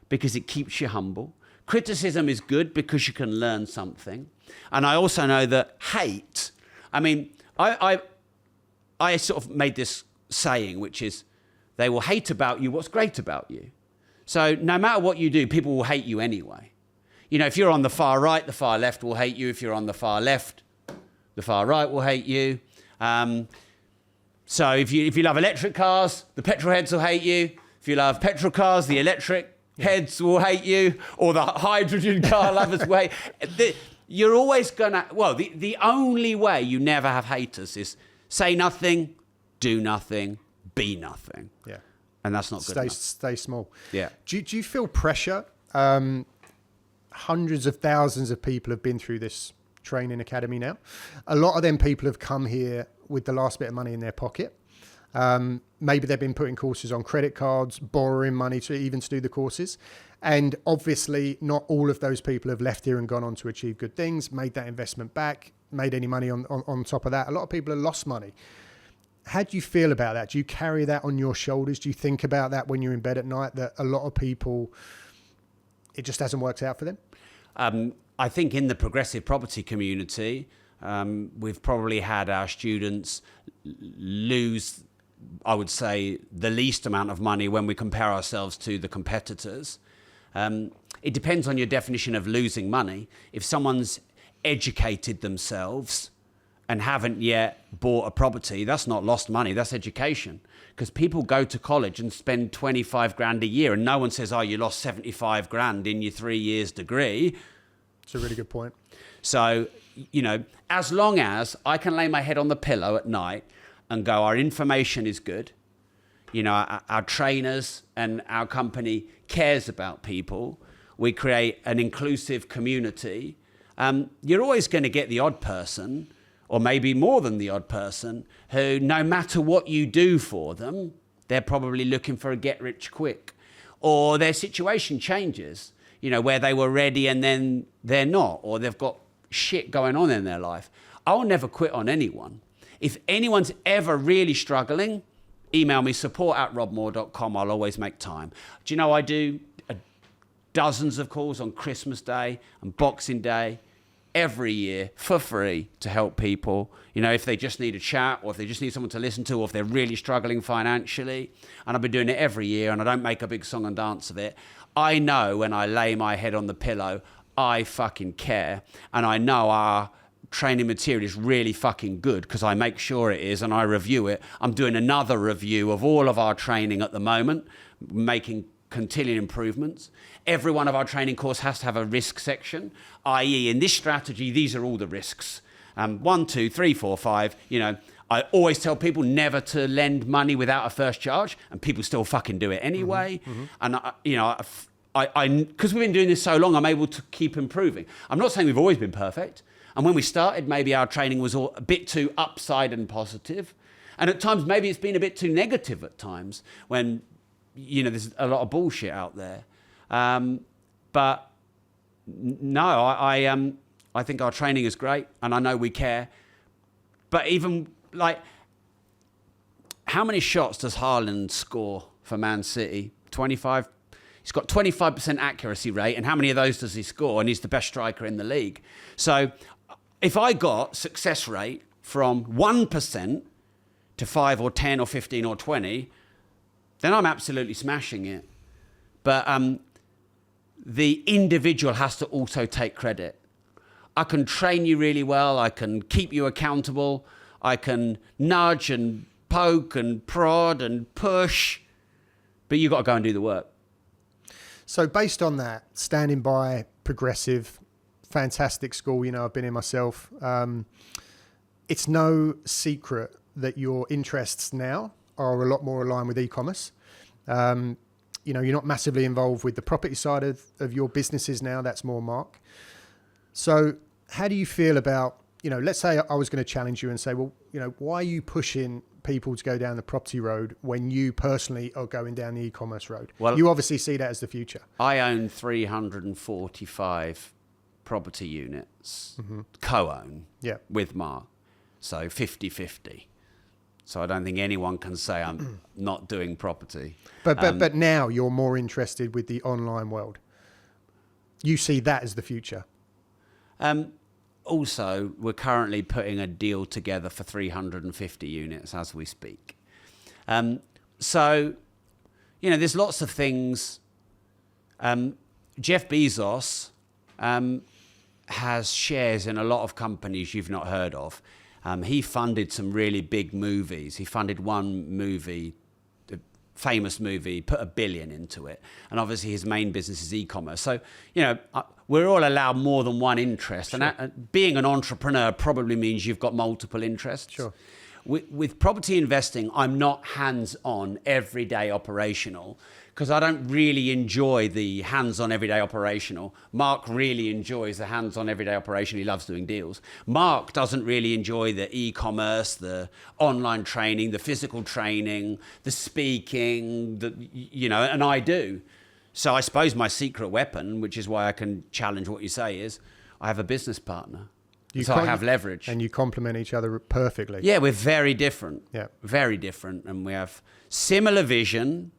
because it keeps you humble. Criticism is good because you can learn something. And I also know that hate, I mean, I sort of made this saying, which is, they will hate about you what's great about you. So no matter what you do, people will hate you anyway. You know, if you're on the far right, the far left will hate you. If you're on the far left, the far right will hate you. So if you love electric cars, the petrol heads will hate you. If you love petrol cars, the electric heads will hate you, or the hydrogen car lovers will hate. You're always gonna, well, the only way you never have haters is say nothing, do nothing, be nothing. Yeah. And that's not good enough. Stay small. Yeah. Do you feel pressure? Hundreds of thousands of people have been through this training academy now. A lot of them people have come here with the last bit of money in their pocket. Maybe they've been putting courses on credit cards, borrowing money to do the courses. And obviously not all of those people have left here and gone on to achieve good things, made that investment back, made any money on top of that. A lot of people have lost money. How do you feel about that? Do you carry that on your shoulders? Do you think about that when you're in bed at night, that a lot of people, it just hasn't worked out for them? I think in the progressive property community, we've probably had our students lose, I would say, the least amount of money when we compare ourselves to the competitors. It depends on your definition of losing money. If someone's educated themselves and haven't yet bought a property, that's not lost money, that's education. Because people go to college and spend 25 grand a year and no one says, oh, you lost 75 grand in your 3 years degree. It's a really good point. So, you know, as long as I can lay my head on the pillow at night and go, our information is good, you know, our trainers and our company cares about people, we create an inclusive community, you're always going to get the odd person, or maybe more than the odd person, who no matter what you do for them, they're probably looking for a get-rich-quick. Or their situation changes, you know, where they were ready and then they're not, or they've got shit going on in their life. I'll never quit on anyone. If anyone's ever really struggling, email me, support@robmoore.com. I'll always make time. Do you know I do dozens of calls on Christmas Day and Boxing Day every year for free to help people, you know, if they just need a chat or if they just need someone to listen to or if they're really struggling financially. And I've been doing it every year and I don't make a big song and dance of it. I know when I lay my head on the pillow, I fucking care. And I know our training material is really fucking good because I make sure it is and I review it. I'm doing another review of all of our training at the moment, making continuing improvements. Every one of our training course has to have a risk section, i.e. in this strategy, these are all the risks. 1, 2, 3, 4, 5, you know, I always tell people never to lend money without a first charge, and people still fucking do it anyway. Mm-hmm. And, you know, because we've been doing this so long, I'm able to keep improving. I'm not saying we've always been perfect. And when we started, maybe our training was a bit too upside and positive. And at times, maybe it's been a bit too negative at times when, you know, there's a lot of bullshit out there. But no, I think our training is great and I know we care. But even like, how many shots does Haaland score for Man City? 25? He's got 25% accuracy rate. And how many of those does he score? And he's the best striker in the league. So if I got success rate from 1% to 5 or 10 or 15 or 20, then I'm absolutely smashing it. But the individual has to also take credit. I can train you really well. I can keep you accountable. I can nudge and poke and prod and push. But you've got to go and do the work. So based on that, standing by progressive, fantastic school. I've been in myself. It's no secret that your interests now are a lot more aligned with e-commerce. You're not massively involved with the property side of your businesses now. That's more Mark. So how do you feel about, let's say I was going to challenge you and say, well, why are you pushing people to go down the property road when you personally are going down the e-commerce road? Well, you obviously see that as the future. I own 345 property units, co-own with Mark. So 50-50. So I don't think anyone can say I'm not doing property. But now you're more interested with the online world. You see that as the future. Also, we're currently putting a deal together for 350 units as we speak. So, there's lots of things. Jeff Bezos has shares in a lot of companies you've not heard of. He funded some really big movies. He funded one movie, the famous movie, put $1 billion into it. And obviously his main business is e-commerce. So, we're all allowed more than one interest. Sure. And being an entrepreneur probably means you've got multiple interests. Sure. With property investing, I'm not hands-on, everyday operational, because I don't really enjoy the hands-on, everyday operational. Mark really enjoys the hands-on, everyday operation. He loves doing deals. Mark doesn't really enjoy the e-commerce, the online training, the physical training, the speaking, and I do. So I suppose my secret weapon, which is why I can challenge what you say, is I have a business partner. So I have leverage. And you complement each other perfectly. Yeah, we're very different. Yeah. Very different. And we have similar vision.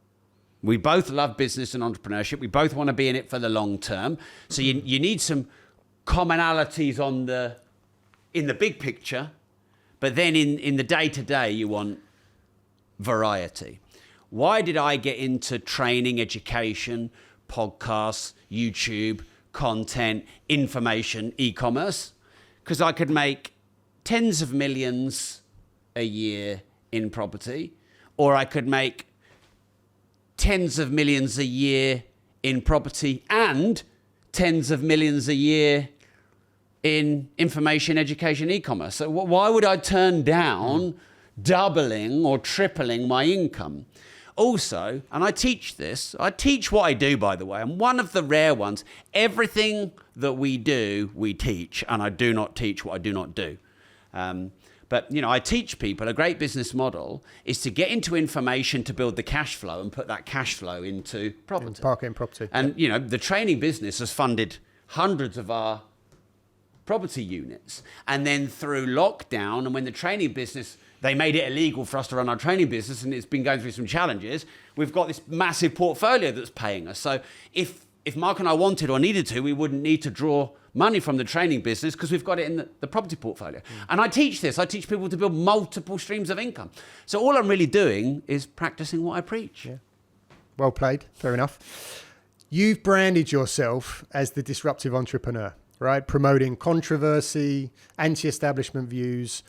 We both love business and entrepreneurship. We both want to be in it for the long term. So you need some commonalities in the big picture, but then in the day-to-day, you want variety. Why did I get into training, education, podcasts, YouTube, content, information, e-commerce? Because I could make tens of millions a year in property, or I could make tens of millions a year in property and tens of millions a year in information, education, e-commerce. So why would I turn down doubling or tripling my income? Also, and I teach this, I teach what I do, by the way. I'm one of the rare ones. Everything that we do, we teach, and I do not teach what I do not do. But, I teach people a great business model is to get into information to build the cash flow and put that cash flow into property. Parking property. And, the training business has funded hundreds of our property units. And then through lockdown, and when the training business, they made it illegal for us to run our training business, and it's been going through some challenges, we've got this massive portfolio that's paying us. So if Mark and I wanted or needed to, we wouldn't need to draw money from the training business because we've got it in the property portfolio. And I teach this. I teach people to build multiple streams of income. So all I'm really doing is practicing what I preach. Yeah. Well played. Fair enough. You've branded yourself as the disruptive entrepreneur, right? Promoting controversy, anti-establishment views.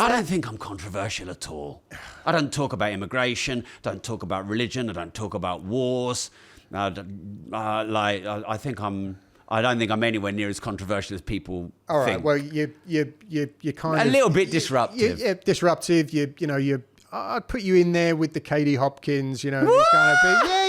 I don't think I'm controversial at all. I don't talk about immigration, don't talk about religion, I don't talk about wars. I don't think I'm anywhere near as controversial as people all right, think. well, you're kind of... A little bit disruptive. Yeah, disruptive. I'd put you in there with the Katie Hopkins, these kind of things. Yeah,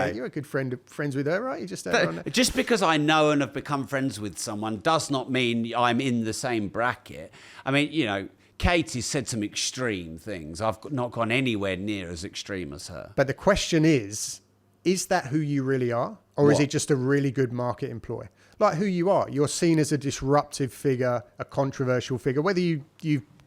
you're a good friends with her, right? You just Just because I know and have become friends with someone does not mean I'm in the same bracket. I mean, Katie's said some extreme things. I've not gone anywhere near as extreme as her. But the question is that who you really are? Or is it just a really good market employee? Like who you are. You're seen as a disruptive figure, a controversial figure, whether you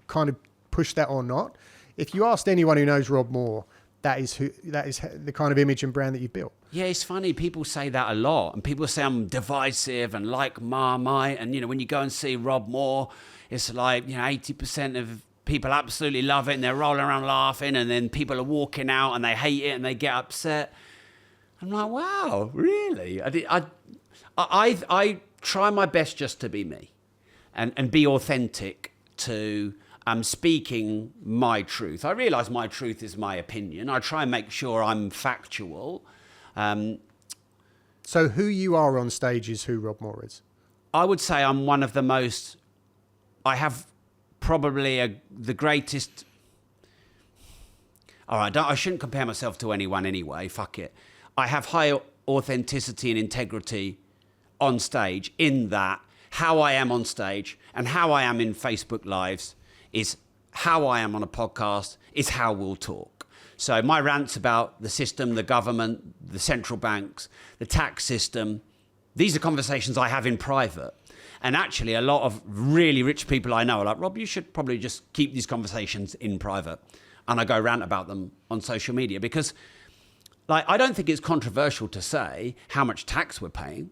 kind of push that or not. If you asked anyone who knows Rob Moore, that is the kind of image and brand that you built. Yeah, it's funny. People say that a lot. And people say I'm divisive and like Marmite. And, when you go and see Rob Moore, it's like, 80% of people absolutely love it and they're rolling around laughing. And then people are walking out and they hate it and they get upset. I'm like, wow, really? I try my best just to be me and be authentic to speaking my truth. I realize my truth is my opinion. I try and make sure I'm factual. So So who you are on stage is who Rob Moore is? I would say I'm one of the most... I have probably the greatest... All right, I shouldn't compare myself to anyone anyway. Fuck it. I have high authenticity and integrity on stage, in that how I am on stage and how I am in Facebook Lives is how I am on a podcast, is how we'll talk. So my rants about the system, the government, the central banks, the tax system, these are conversations I have in private. And actually, a lot of really rich people I know are like, Rob, you should probably just keep these conversations in private. And I go rant about them on social media because, like, I don't think it's controversial to say how much tax we're paying.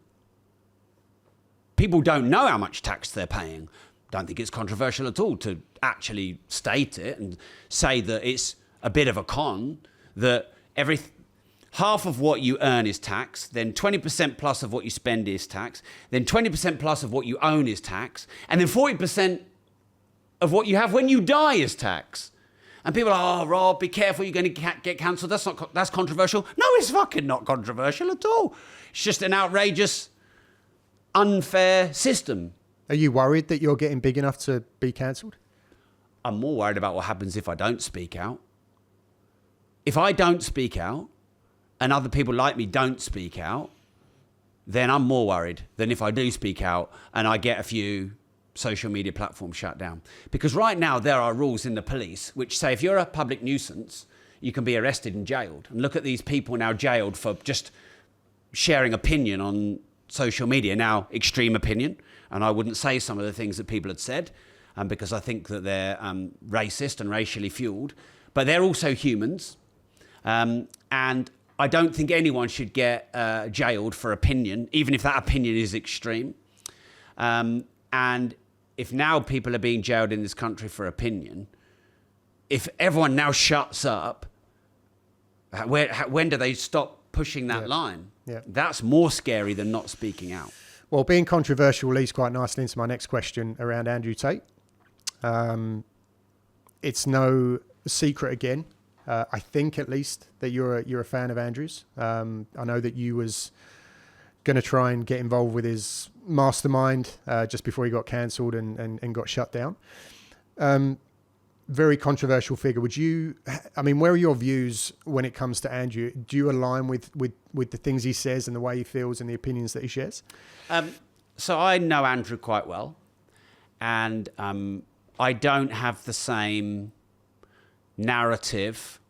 People don't know how much tax they're paying. Don't think it's controversial at all to actually state it and say that it's a bit of a con, that half of what you earn is tax, then 20% plus of what you spend is tax, then 20% plus of what you own is tax, and then 40% of what you have when you die is tax. And people are, oh, Rob, be careful, you're going to get cancelled. That's controversial. No, it's fucking not controversial at all. It's just an outrageous, unfair system. Are you worried that you're getting big enough to be cancelled? I'm more worried about what happens if I don't speak out. If I don't speak out, and other people like me don't speak out, then I'm more worried than if I do speak out and I get a few social media platforms shut down. Because right now there are rules in the police which say if you're a public nuisance, you can be arrested and jailed. And look at these people now jailed for just sharing opinion on social media. Now, extreme opinion. And I wouldn't say some of the things that people had said because I think that they're racist and racially fueled. But they're also humans. And I don't think anyone should get jailed for opinion, even if that opinion is extreme. And if now people are being jailed in this country for opinion, if everyone now shuts up, when do they stop pushing that line? Yeah. That's more scary than not speaking out. Well, being controversial leads quite nicely into my next question around Andrew Tate. It's no secret again, I think at least, that you're a fan of Andrew's. I know that you was going to try and get involved with his mastermind just before he got cancelled and got shut down. Very controversial figure. Where are your views when it comes to Andrew? Do you align with the things he says and the way he feels and the opinions that he shares? So I know Andrew quite well, and I don't have the same narrative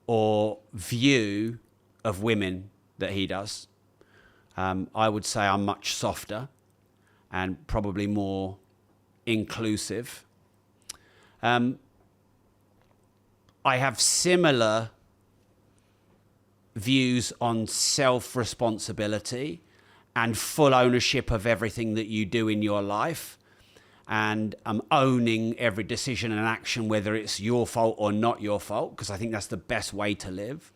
or view of women that he does. I would say I'm much softer and probably more inclusive. I have similar views on self-responsibility and full ownership of everything that you do in your life, and owning every decision and action, whether it's your fault or not your fault, because I think that's the best way to live.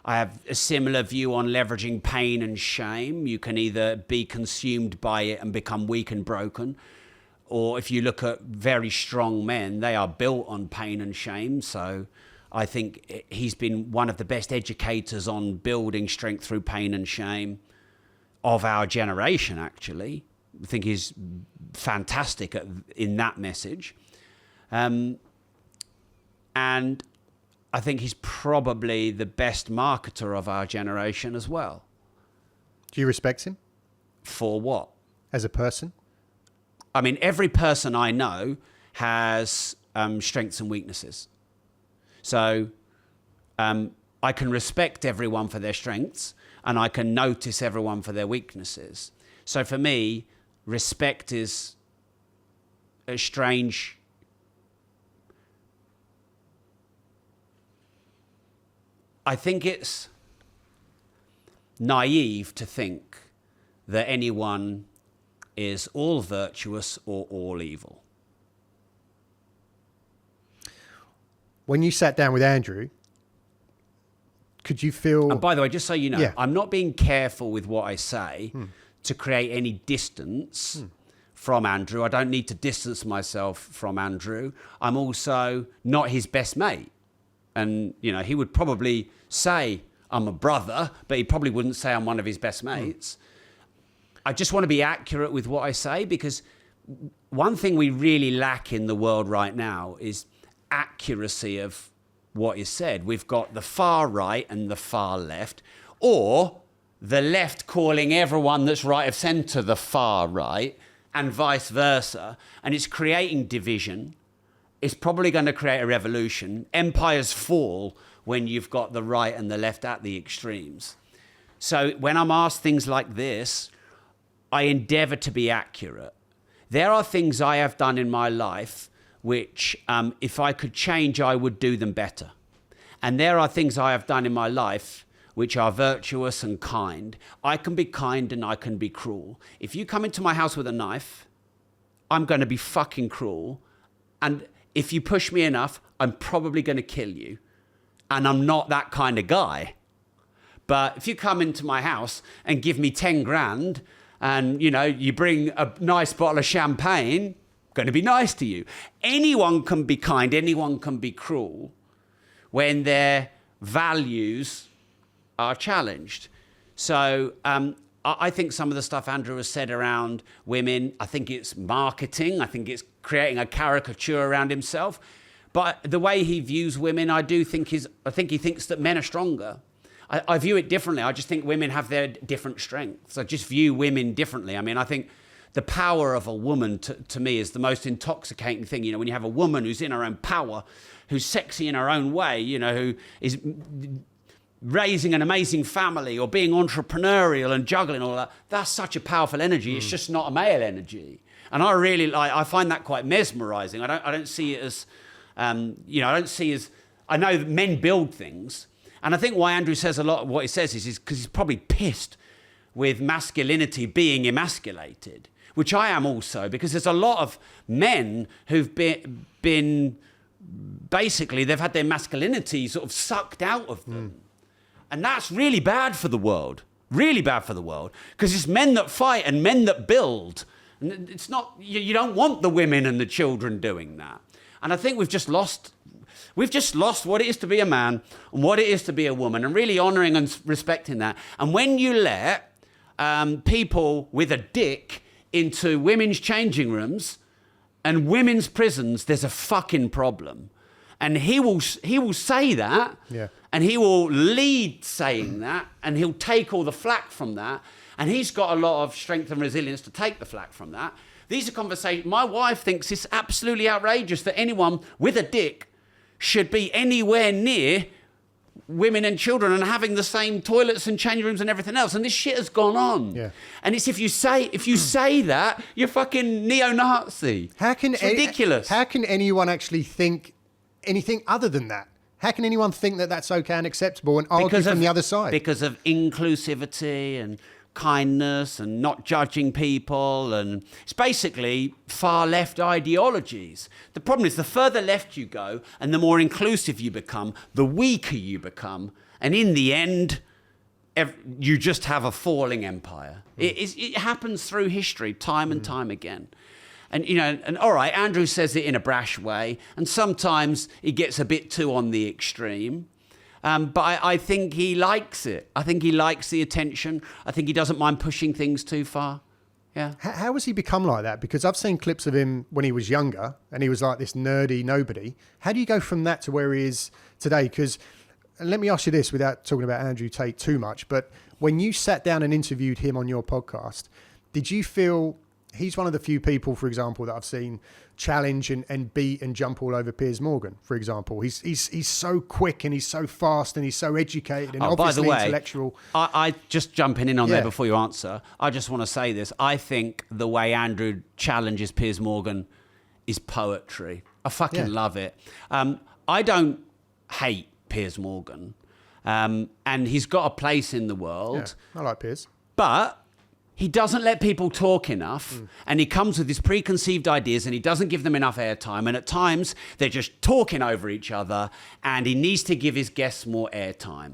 I have a similar view on leveraging pain and shame. You can either be consumed by it and become weak and broken, or if you look at very strong men, they are built on pain and shame. So I think he's been one of the best educators on building strength through pain and shame of our generation, actually. I think he's fantastic in that message. And I think he's probably the best marketer of our generation as well. Do you respect him? For what? As a person? I mean, every person I know has strengths and weaknesses. So I can respect everyone for their strengths, and I can notice everyone for their weaknesses. So for me, respect is a strange... I think it's naive to think that anyone is all virtuous or all evil. When you sat down with Andrew, could you feel... And by the way, just so you know, Yeah. I'm not being careful with what I say to create any distance from Andrew. I don't need to distance myself from Andrew. I'm also not his best mate. And, you know, he would probably say, I'm a brother, but he probably wouldn't say I'm one of his best mates. I just want to be accurate with what I say, because one thing we really lack in the world right now is accuracy of what is said. We've got the far right and the far left, or the left calling everyone that's right of centre the far right, and vice versa. And it's creating division. It's probably going to create a revolution. Empires fall when you've got the right and the left at the extremes. So when I'm asked things like this, I endeavour to be accurate. There are things I have done in my life which, if I could change, I would do them better. And there are things I have done in my life which are virtuous and kind. I can be kind and I can be cruel. If you come into my house with a knife, I'm going to be fucking cruel. And if you push me enough, I'm probably going to kill you. And I'm not that kind of guy. But if you come into my house and give me 10 grand and, you know, you bring a nice bottle of champagne, I'm going to be nice to you. Anyone can be kind, anyone can be cruel when their values are challenged. So I think some of the stuff Andrew has said around women, I think it's marketing. I think it's creating a caricature around himself. But the way he views women, I think he thinks that men are stronger. I view it differently. I just think women have their different strengths. I just view women differently. I mean, I think the power of a woman to me is the most intoxicating thing. You know, when you have a woman who's in her own power, who's sexy in her own way, you know, who is raising an amazing family or being entrepreneurial and juggling all that, that's such a powerful energy. It's just not a male energy. And I find that quite mesmerizing. I don't see it as, I know that men build things. And I think why Andrew says a lot of what he says is because he's probably pissed with masculinity being emasculated, which I am also, because there's a lot of men who've been basically, they've had their masculinity sort of sucked out of them. And that's really bad for the world, because it's men that fight and men that build. And it's not, you don't want the women and the children doing that. And I think we've just lost what it is to be a man and what it is to be a woman, and really honouring and respecting that. And when you let people with a dick into women's changing rooms and women's prisons, there's a fucking problem. And he will say that, and he will lead saying that, and he'll take all the flack from that. And he's got a lot of strength and resilience to take the flack from that. These are conversations. My wife thinks it's absolutely outrageous that anyone with a dick should be anywhere near women and children and having the same toilets and change rooms and everything else. And this shit has gone on. Yeah. And it's if you say that, you're fucking neo-Nazi. It's ridiculous. How can anyone actually think anything other than that? How can anyone think that that's okay and acceptable and argue from the other side? Because of inclusivity and kindness and not judging people, and it's basically far left ideologies. The problem is the further left you go and the more inclusive you become, the weaker you become, and in the end you just have a falling empire. It happens through history time and time again. And, you know, and all right, Andrew says it in a brash way, and sometimes he gets a bit too on the extreme. But I think he likes it. I think he likes the attention. I think he doesn't mind pushing things too far. Yeah. How has he become like that? Because I've seen clips of him when he was younger, and he was like this nerdy nobody. How do you go from that to where he is today? Because, and let me ask you this without talking about Andrew Tate too much, but when you sat down and interviewed him on your podcast, did you feel... He's one of the few people, for example, that I've seen challenge and beat and jump all over Piers Morgan, for example. He's so quick and he's so fast and he's so educated and obviously intellectual. I just jumping in on there before you answer. I just want to say this. I think the way Andrew challenges Piers Morgan is poetry. I fucking love it. I don't hate Piers Morgan. And he's got a place in the world. Yeah, I like Piers. But... he doesn't let people talk enough, and he comes with his preconceived ideas, and he doesn't give them enough airtime, and at times they're just talking over each other, and he needs to give his guests more airtime.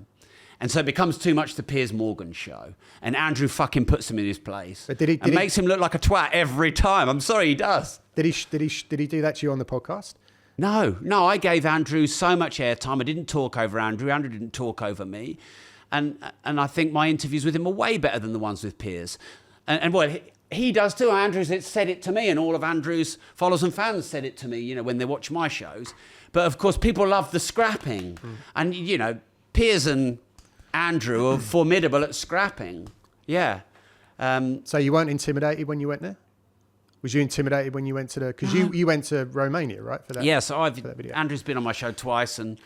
And so it becomes too much the Piers Morgan show, and Andrew fucking puts him in his place. But makes him look like a twat every time. I'm sorry, he does. Did he do that to you on the podcast? No, I gave Andrew so much airtime. I didn't talk over Andrew. Andrew didn't talk over me. And I think my interviews with him are way better than the ones with Piers. And well, he does too. Andrew's said it to me, and all of Andrew's followers and fans said it to me, when they watch my shows. But of course, people love the scrapping. And, Piers and Andrew are formidable at scrapping. Yeah. So you weren't intimidated when you went there? Was you intimidated when you went to because you went to Romania, right? For that. Yeah, so for that video. Andrew's been on my show twice, and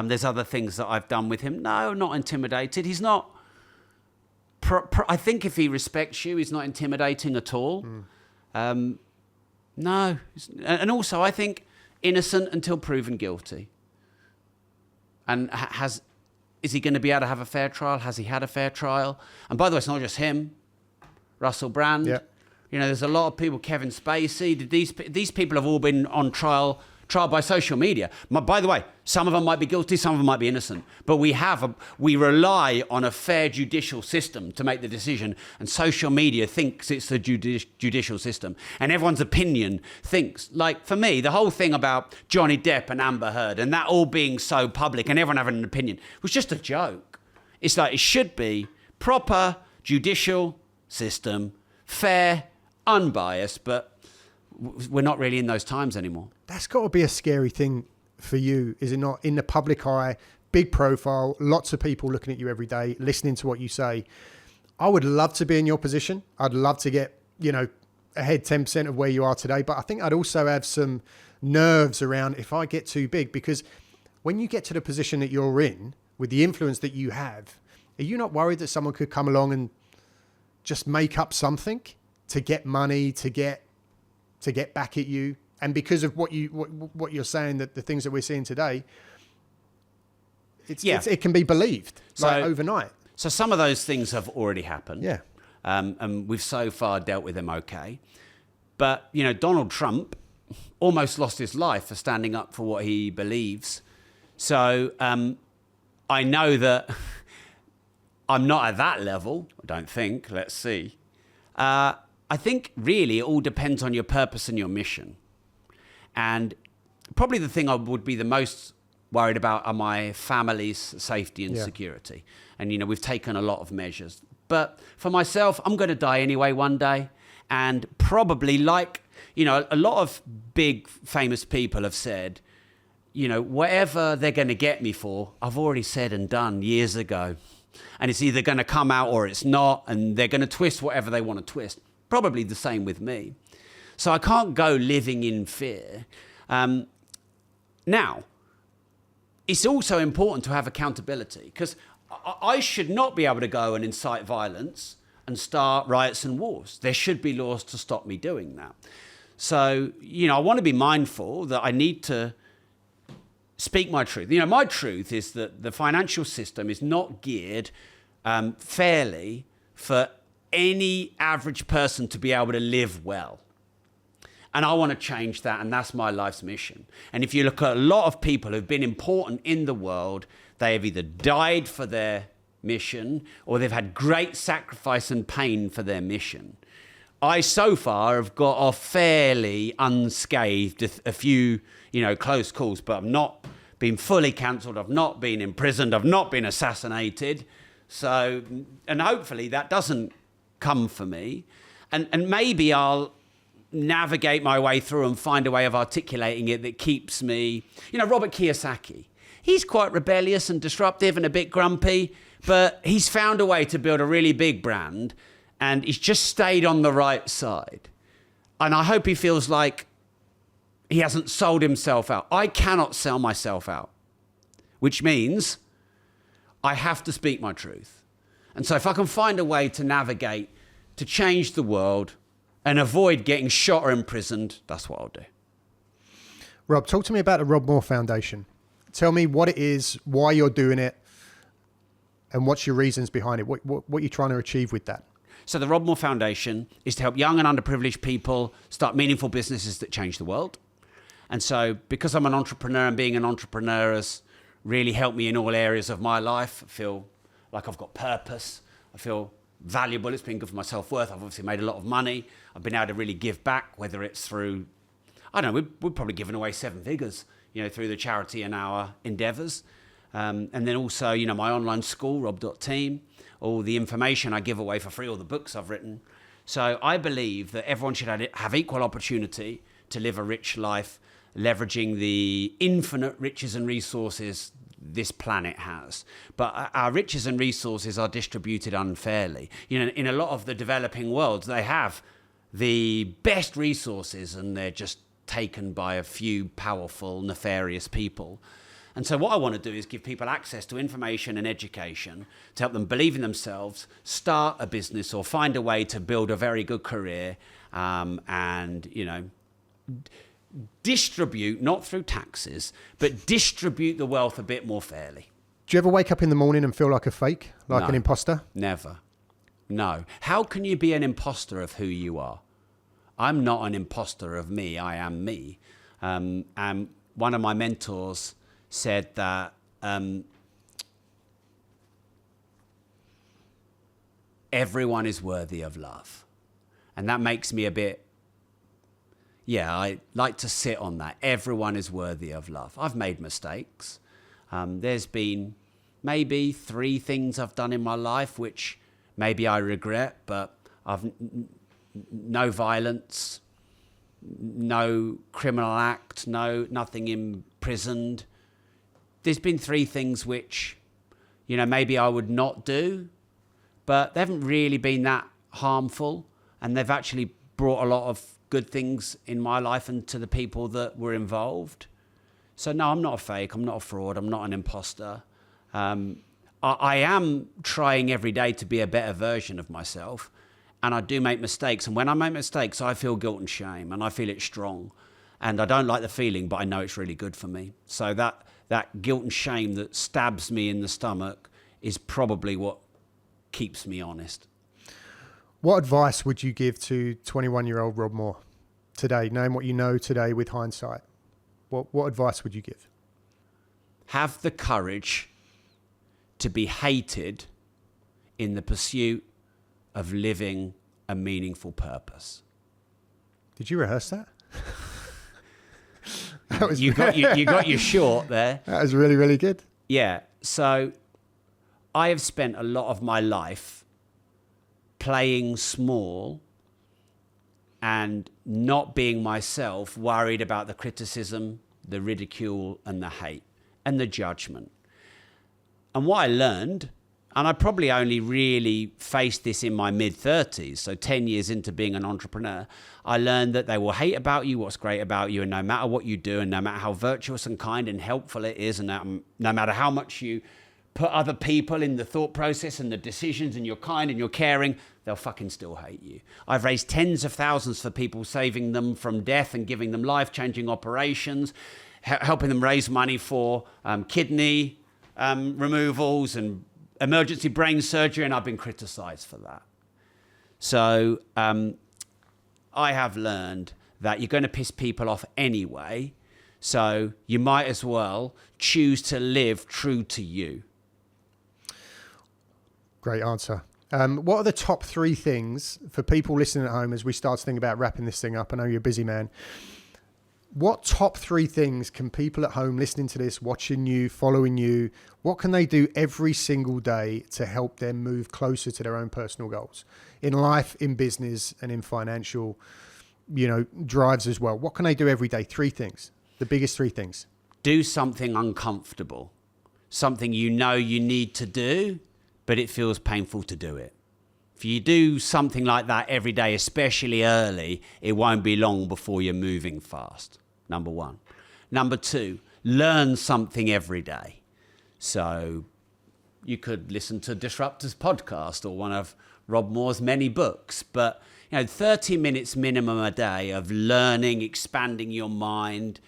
there's other things that I've done with him. No, not intimidated. He's not. I think if he respects you, he's not intimidating at all. No, and also I think innocent until proven guilty. And is he going to be able to have a fair trial? Has he had a fair trial? And by the way, it's not just him. Russell Brand. Yeah. There's a lot of people. Kevin Spacey. These people have all been on trial by social media. By the way, some of them might be guilty, some of them might be innocent. But we rely on a fair judicial system to make the decision. And social media thinks it's the judicial system. And everyone's opinion thinks, like for me, the whole thing about Johnny Depp and Amber Heard and that all being so public and everyone having an opinion was just a joke. It's like it should be proper judicial system, fair, unbiased, but we're not really in those times anymore. That's got to be a scary thing for you, is it not? In the public eye, big profile, lots of people looking at you every day, listening to what you say. I would love to be in your position. I'd love to get, ahead 10% of where you are today. But I think I'd also have some nerves around if I get too big, because when you get to the position that you're in, with the influence that you have, are you not worried that someone could come along and just make up something to get money, to get back at you? And because of what you're saying, that the things that we're seeing today, it can be believed overnight. So some of those things have already happened. Yeah. And we've so far dealt with them okay. But, Donald Trump almost lost his life for standing up for what he believes. So I know that I'm not at that level, I don't think. Let's see. I think really it all depends on your purpose and your mission. And probably the thing I would be the most worried about are my family's safety and security. And, we've taken a lot of measures. But for myself, I'm going to die anyway one day. And probably a lot of big famous people have said, whatever they're going to get me for, I've already said and done years ago. And it's either going to come out or it's not. And they're going to twist whatever they want to twist. Probably the same with me. So I can't go living in fear. Now, it's also important to have accountability, because I should not be able to go and incite violence and start riots and wars. There should be laws to stop me doing that. So, I want to be mindful that I need to speak my truth. My truth is that the financial system is not geared fairly for any average person to be able to live well. And I want to change that, and that's my life's mission. And if you look at a lot of people who've been important in the world, they have either died for their mission or they've had great sacrifice and pain for their mission. I, so far, have got off fairly unscathed, a few, close calls, but I've not been fully cancelled, I've not been imprisoned, I've not been assassinated. So, and hopefully that doesn't come for me. And maybe I'll navigate my way through and find a way of articulating it that keeps me... Robert Kiyosaki, he's quite rebellious and disruptive and a bit grumpy, but he's found a way to build a really big brand, and he's just stayed on the right side. And I hope he feels like he hasn't sold himself out. I cannot sell myself out, which means I have to speak my truth. And so if I can find a way to navigate, to change the world and avoid getting shot or imprisoned, that's what I'll do. Rob, talk to me about the Rob Moore Foundation. Tell me what it is, why you're doing it, and what's your reasons behind it, what you're trying to achieve with that. So the Rob Moore Foundation is to help young and underprivileged people start meaningful businesses that change the world. And so because I'm an entrepreneur, and being an entrepreneur has really helped me in all areas of my life, I feel like I've got purpose. I feel valuable. It's been good for my self-worth. I've obviously made a lot of money. I've been able to really give back, whether it's through, I don't know, we've probably given away 7 figures, through the charity and our endeavors. And then also, you know, my online school, rob.team, all the information I give away for free, all the books I've written. So I believe that everyone should have equal opportunity to live a rich life, leveraging the infinite riches and resources this planet has. But our riches and resources are distributed unfairly. You know, in a lot of the developing worlds, they have the best resources and they're just taken by a few powerful, nefarious people. And so what I want to do is give people access to information and education to help them believe in themselves, start a business or find a way to build a very good career, and, you know, distribute, not through taxes, but distribute the wealth a bit more fairly. Do you ever wake up in the morning and feel like a fake, like an imposter? Never. No. How can you be an imposter of who you are? I'm not an imposter of me. I am me. And one of my mentors said that everyone is worthy of love. And that makes me a bit, I like to sit on that. Everyone is worthy of love. I've made mistakes. There's been maybe 3 things I've done in my life which maybe I regret, but I've no violence, no criminal act, nothing imprisoned. There's been 3 things which, you know, maybe I would not do, but they haven't really been that harmful, and they've actually brought a lot of good things in my life and to the people that were involved. So no, I'm not a fake. I'm not a fraud. I'm not an imposter. I am trying every day to be a better version of myself, and I do make mistakes. And when I make mistakes, I feel guilt and shame, and I feel it strong. And I don't like the feeling, but I know it's really good for me. So that guilt and shame that stabs me in the stomach is probably what keeps me honest. What advice would you give to 21-year-old Rob Moore today, knowing what you know today with hindsight? What advice would you give? Have the courage to be hated in the pursuit of living a meaningful purpose. Did you rehearse that? You got your short there. That was really, really good. Yeah. So I have spent a lot of my life playing small and not being myself, worried about the criticism, the ridicule, and the hate, and the judgment. And what I learned, and I probably only really faced this in my mid-30s, so 10 years into being an entrepreneur, I learned that they will hate about you what's great about you, and no matter what you do, and no matter how virtuous and kind and helpful it is, and no matter how much you put other people in the thought process and the decisions, and you're kind and you're caring, they'll fucking still hate you. I've raised tens of thousands for people, saving them from death and giving them life-changing operations, helping them raise money for kidney removals and emergency brain surgery, and I've been criticized for that. So I have learned that you're going to piss people off anyway, so you might as well choose to live true to you. Great answer. What are the top 3 things for people listening at home as we start to think about wrapping this thing up? I know you're a busy man. What top 3 things can people at home listening to this, watching you, following you, what can they do every single day to help them move closer to their own personal goals in life, in business, and in financial, drives as well? What can they do every day? 3 things, the biggest 3 things. Do something uncomfortable, something you know you need to do, but it feels painful to do it. If you do something like that every day, especially early, it won't be long before you're moving fast. Number 1. Number 2, learn something every day. So you could listen to Disruptors podcast or one of Rob Moore's many books, but 30 minutes minimum a day of learning, expanding your mind,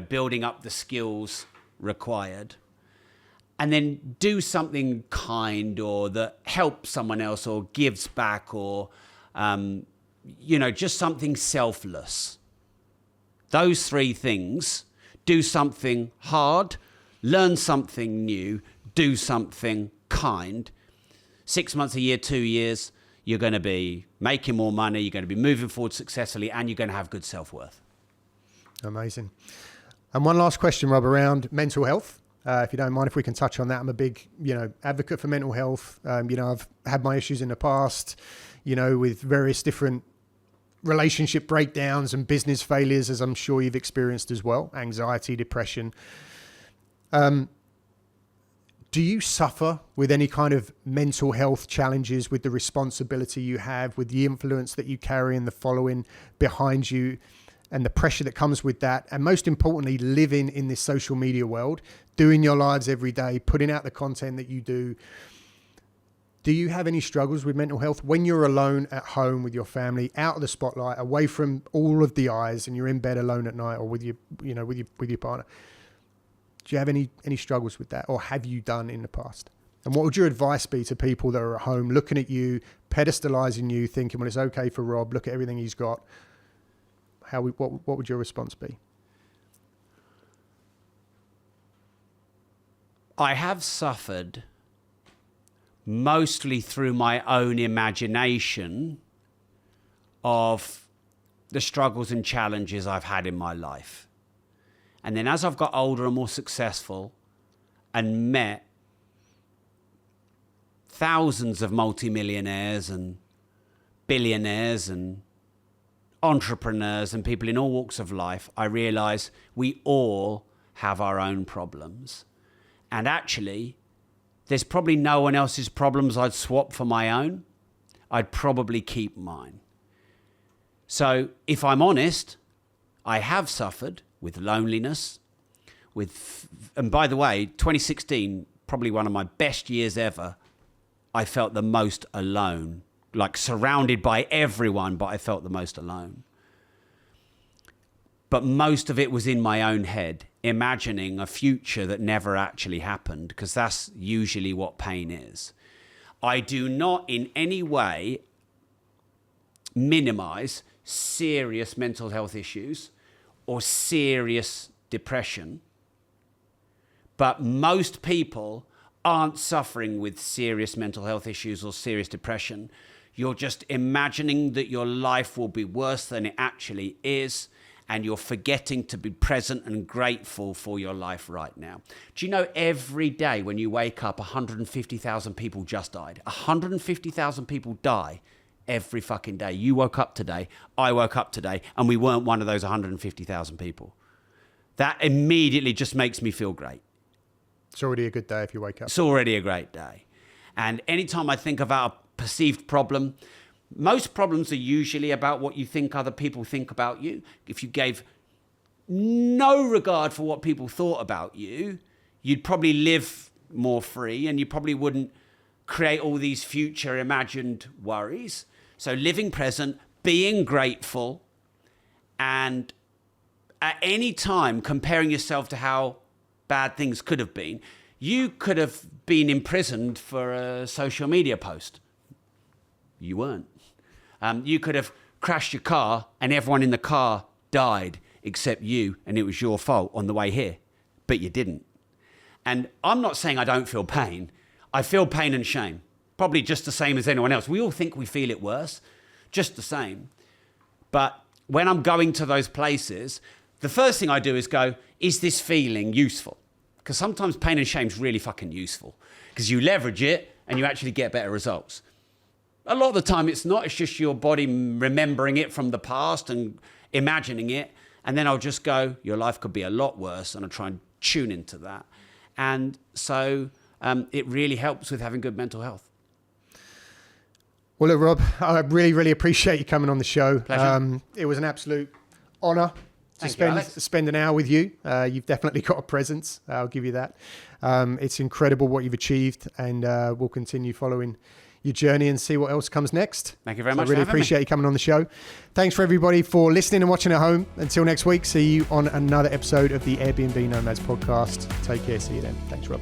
building up the skills required. And then do something kind or that helps someone else or gives back or, just something selfless. Those 3 things. Do something hard, learn something new, do something kind. 6 months, a year, 2 years, you're going to be making more money, you're going to be moving forward successfully, and you're going to have good self-worth. Amazing. And one last question, Rob, around mental health. If you don't mind, if we can touch on that. I'm a big, advocate for mental health. I've had my issues in the past, with various different relationship breakdowns and business failures, as I'm sure you've experienced as well, anxiety, depression. Do you suffer with any kind of mental health challenges with the responsibility you have, with the influence that you carry and the following behind you and the pressure that comes with that? And most importantly, living in this social media world, doing your lives every day, putting out the content that you do. Do you have any struggles with mental health when you're alone at home with your family, out of the spotlight, away from all of the eyes, and you're in bed alone at night, or with your partner? Do you have any struggles with that, or have you done in the past? And what would your advice be to people that are at home looking at you, pedestalizing you, thinking, well, it's okay for Rob, look at everything he's got? What would your response be? I have suffered mostly through my own imagination of the struggles and challenges I've had in my life. And then as I've got older and more successful and met thousands of multi-millionaires and billionaires and entrepreneurs and people in all walks of life, I realize we all have our own problems. And actually, there's probably no one else's problems I'd swap for my own. I'd probably keep mine. So if I'm honest, I have suffered with loneliness, and by the way, 2016, probably one of my best years ever. I felt the most alone, like surrounded by everyone, but I felt the most alone. But most of it was in my own head, imagining a future that never actually happened, because that's usually what pain is. I do not in any way minimize serious mental health issues or serious depression, but most people aren't suffering with serious mental health issues or serious depression. You're just imagining that your life will be worse than it actually is, and you're forgetting to be present and grateful for your life right now. Do you know every day when you wake up, 150,000 people just died? 150,000 people die every fucking day. You woke up today, I woke up today, and we weren't one of those 150,000 people. That immediately just makes me feel great. It's already a good day if you wake up. It's already a great day. And anytime I think about a perceived problem, most problems are usually about what you think other people think about you. If you gave no regard for what people thought about you, you'd probably live more free, and you probably wouldn't create all these future imagined worries. So living present, being grateful, and at any time comparing yourself to how bad things could have been. You could have been imprisoned for a social media post. You weren't. You could have crashed your car and everyone in the car died except you, and it was your fault on the way here, but you didn't. And I'm not saying I don't feel pain. I feel pain and shame, probably just the same as anyone else. We all think we feel it worse, just the same. But when I'm going to those places, the first thing I do is go, is this feeling useful? Because sometimes pain and shame is really fucking useful, because you leverage it and you actually get better results. A lot of the time it's not, it's just your body remembering it from the past and imagining it. And then I'll just go, your life could be a lot worse, and I'll try and tune into that. And so it really helps with having good mental health. Well, look, Rob, I really, really appreciate you coming on the show. Pleasure. It was an absolute honor to spend an hour with you. You've definitely got a presence. I'll give you that. It's incredible what you've achieved, and we'll continue following your journey and see what else comes next. Thank you very much. I really appreciate you coming on the show. Thanks for everybody for listening and watching at home. Until next week, see you on another episode of the Airbnb Nomads podcast. Take care. See you then. Thanks, Rob.